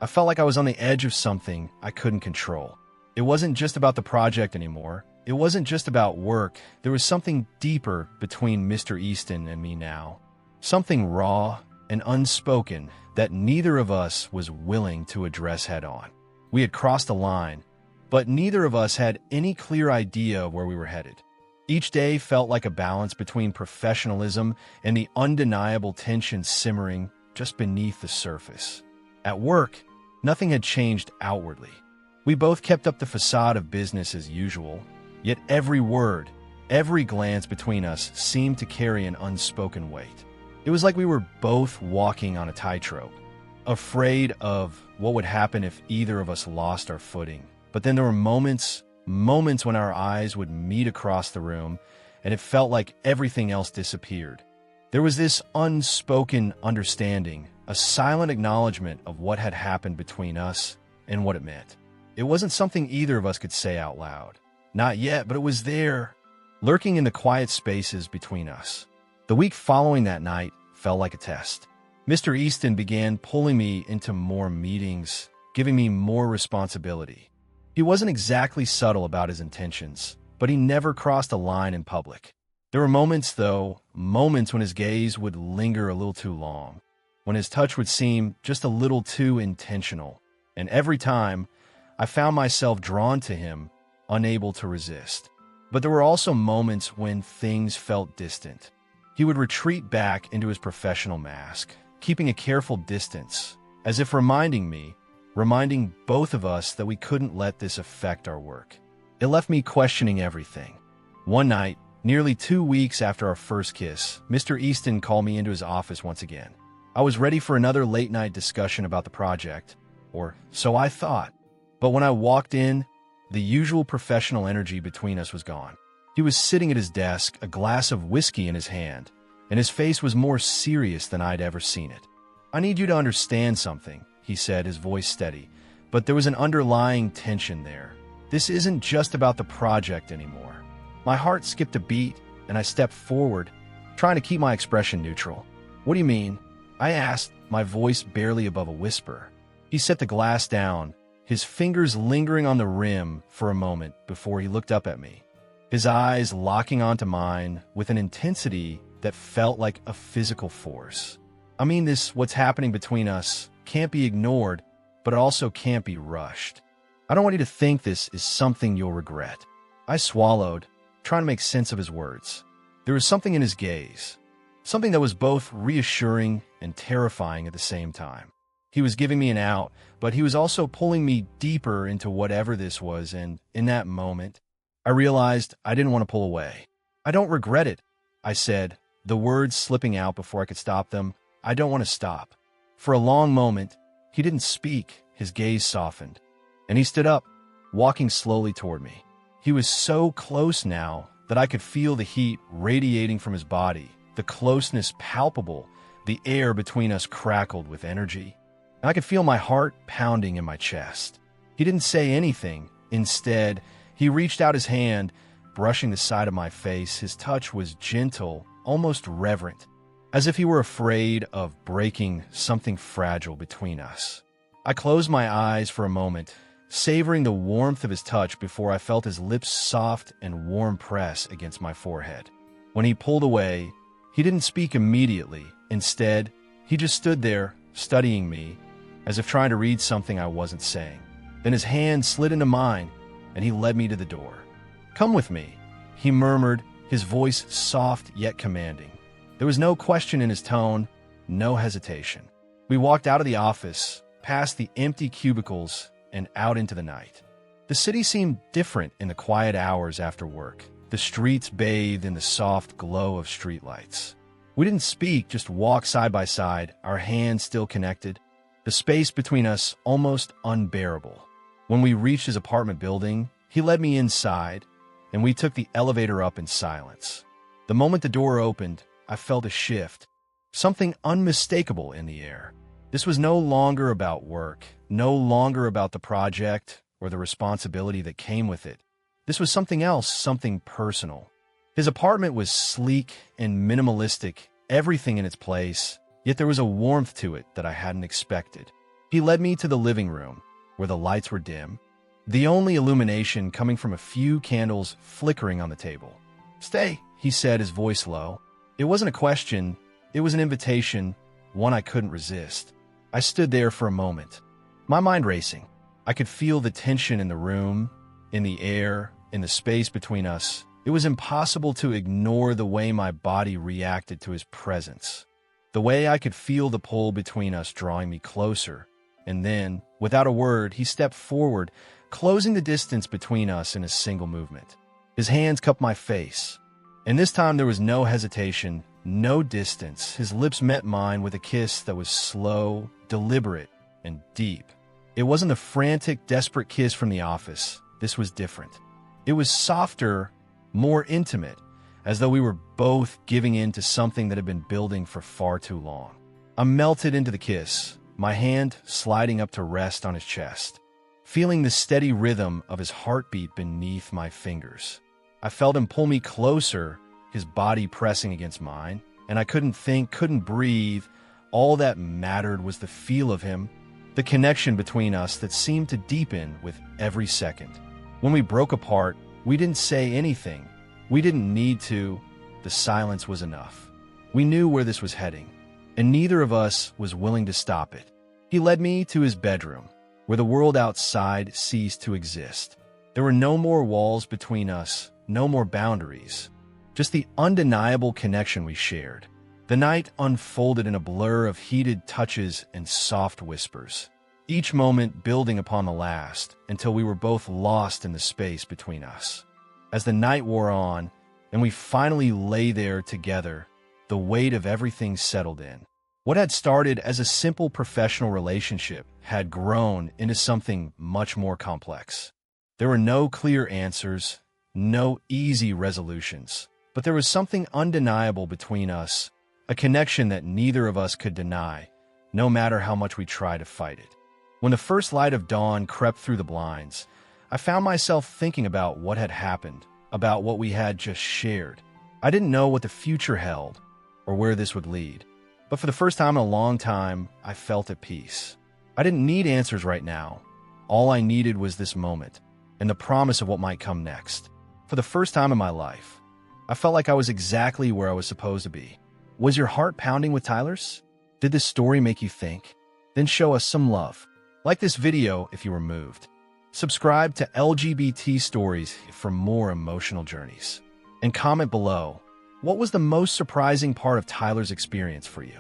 I felt like I was on the edge of something I couldn't control. It wasn't just about the project anymore. It wasn't just about work. There was something deeper between Mr. Easton and me now. Something raw and unspoken that neither of us was willing to address head on. We had crossed a line, but neither of us had any clear idea of where we were headed. Each day felt like a balance between professionalism and the undeniable tension simmering just beneath the surface. At work, nothing had changed outwardly. We both kept up the facade of business as usual, yet every word, every glance between us seemed to carry an unspoken weight. It was like we were both walking on a tightrope, afraid of what would happen if either of us lost our footing. But then there were moments when our eyes would meet across the room, and it felt like everything else disappeared. There was this unspoken understanding, a silent acknowledgement of what had happened between us and what it meant. It wasn't something either of us could say out loud. Not yet, but it was there, lurking in the quiet spaces between us. The week following that night felt like a test. Mr. Easton began pulling me into more meetings, giving me more responsibility. He wasn't exactly subtle about his intentions, but he never crossed a line in public. There were moments, though, moments when his gaze would linger a little too long, when his touch would seem just a little too intentional, and every time, I found myself drawn to him, unable to resist. But there were also moments when things felt distant. He would retreat back into his professional mask, keeping a careful distance, as if reminding both of us that we couldn't let this affect our work. It left me questioning everything. One night, nearly 2 weeks after our first kiss, Mr. Easton called me into his office once again. I was ready for another late-night discussion about the project, or so I thought. But when I walked in, the usual professional energy between us was gone. He was sitting at his desk, a glass of whiskey in his hand, and his face was more serious than I'd ever seen it. "I need you to understand something," he said, his voice steady, but there was an underlying tension there. "This isn't just about the project anymore." My heart skipped a beat, and I stepped forward, trying to keep my expression neutral. "What do you mean?" I asked, my voice barely above a whisper. He set the glass down, his fingers lingering on the rim for a moment before he looked up at me, his eyes locking onto mine with an intensity that felt like a physical force. "I mean, what's happening between us can't be ignored, but it also can't be rushed. I don't want you to think this is something you'll regret. I swallowed, trying to make sense of his words. There was something in his gaze, something that was both reassuring and terrifying at the same time. He was giving me an out, but he was also pulling me deeper into whatever this was, and in that moment, I realized I didn't want to pull away. I don't regret it, I said, the words slipping out before I could stop them. I don't want to stop. For a long moment, he didn't speak. His gaze softened, and he stood up, walking slowly toward me. He was so close now that I could feel the heat radiating from his body, the closeness palpable, the air between us crackled with energy. And I could feel my heart pounding in my chest. He didn't say anything. Instead, he reached out his hand, brushing the side of my face. His touch was gentle, almost reverent, as if he were afraid of breaking something fragile between us. I closed my eyes for a moment, savoring the warmth of his touch before I felt his lips' soft and warm press against my forehead. When he pulled away, he didn't speak immediately. Instead, he just stood there, studying me, as if trying to read something I wasn't saying. Then his hand slid into mine, and he led me to the door. "Come with me," he murmured, his voice soft yet commanding. There was no question in his tone, no hesitation. We walked out of the office, past the empty cubicles, and out into the night. The city seemed different in the quiet hours after work, the streets bathed in the soft glow of streetlights. We didn't speak, just walk side by side, our hands still connected, the space between us almost unbearable. When we reached his apartment building, he led me inside, and we took the elevator up in silence. The moment the door opened, I felt a shift, something unmistakable in the air. This was no longer about work, no longer about the project or the responsibility that came with it. This was something else, something personal. His apartment was sleek and minimalistic, everything in its place, yet there was a warmth to it that I hadn't expected. He led me to the living room, where the lights were dim, the only illumination coming from a few candles flickering on the table. "Stay," he said, his voice low. It wasn't a question, it was an invitation, one I couldn't resist. I stood there for a moment, my mind racing. I could feel the tension in the room, in the air, in the space between us. It was impossible to ignore the way my body reacted to his presence, the way I could feel the pull between us drawing me closer. And then, without a word, he stepped forward, closing the distance between us in a single movement. His hands cupped my face, and this time there was no hesitation, no distance. His lips met mine with a kiss that was slow, deliberate, and deep. It wasn't a frantic, desperate kiss from the office. This was different. It was softer, more intimate, as though we were both giving in to something that had been building for far too long. I melted into the kiss, my hand sliding up to rest on his chest, feeling the steady rhythm of his heartbeat beneath my fingers. I felt him pull me closer, his body pressing against mine, and I couldn't think, couldn't breathe. All that mattered was the feel of him, the connection between us that seemed to deepen with every second. When we broke apart, we didn't say anything. We didn't need to. The silence was enough. We knew where this was heading, and neither of us was willing to stop it. He led me to his bedroom, where the world outside ceased to exist. There were no more walls between us, no more boundaries, just the undeniable connection we shared. The night unfolded in a blur of heated touches and soft whispers, each moment building upon the last until we were both lost in the space between us. As the night wore on and we finally lay there together, the weight of everything settled in. What had started as a simple professional relationship had grown into something much more complex. There were no clear answers, no easy resolutions, but there was something undeniable between us, a connection that neither of us could deny, no matter how much we tried to fight it. When the first light of dawn crept through the blinds, I found myself thinking about what had happened, about what we had just shared. I didn't know what the future held or where this would lead, but for the first time in a long time, I felt at peace. I didn't need answers right now. All I needed was this moment and the promise of what might come next. For the first time in my life, I felt like I was exactly where I was supposed to be. Was your heart pounding with Tyler's? Did this story make you think? Then show us some love. Like this video if you were moved. Subscribe to LGBT Stories for more emotional journeys. And comment below, what was the most surprising part of Tyler's experience for you?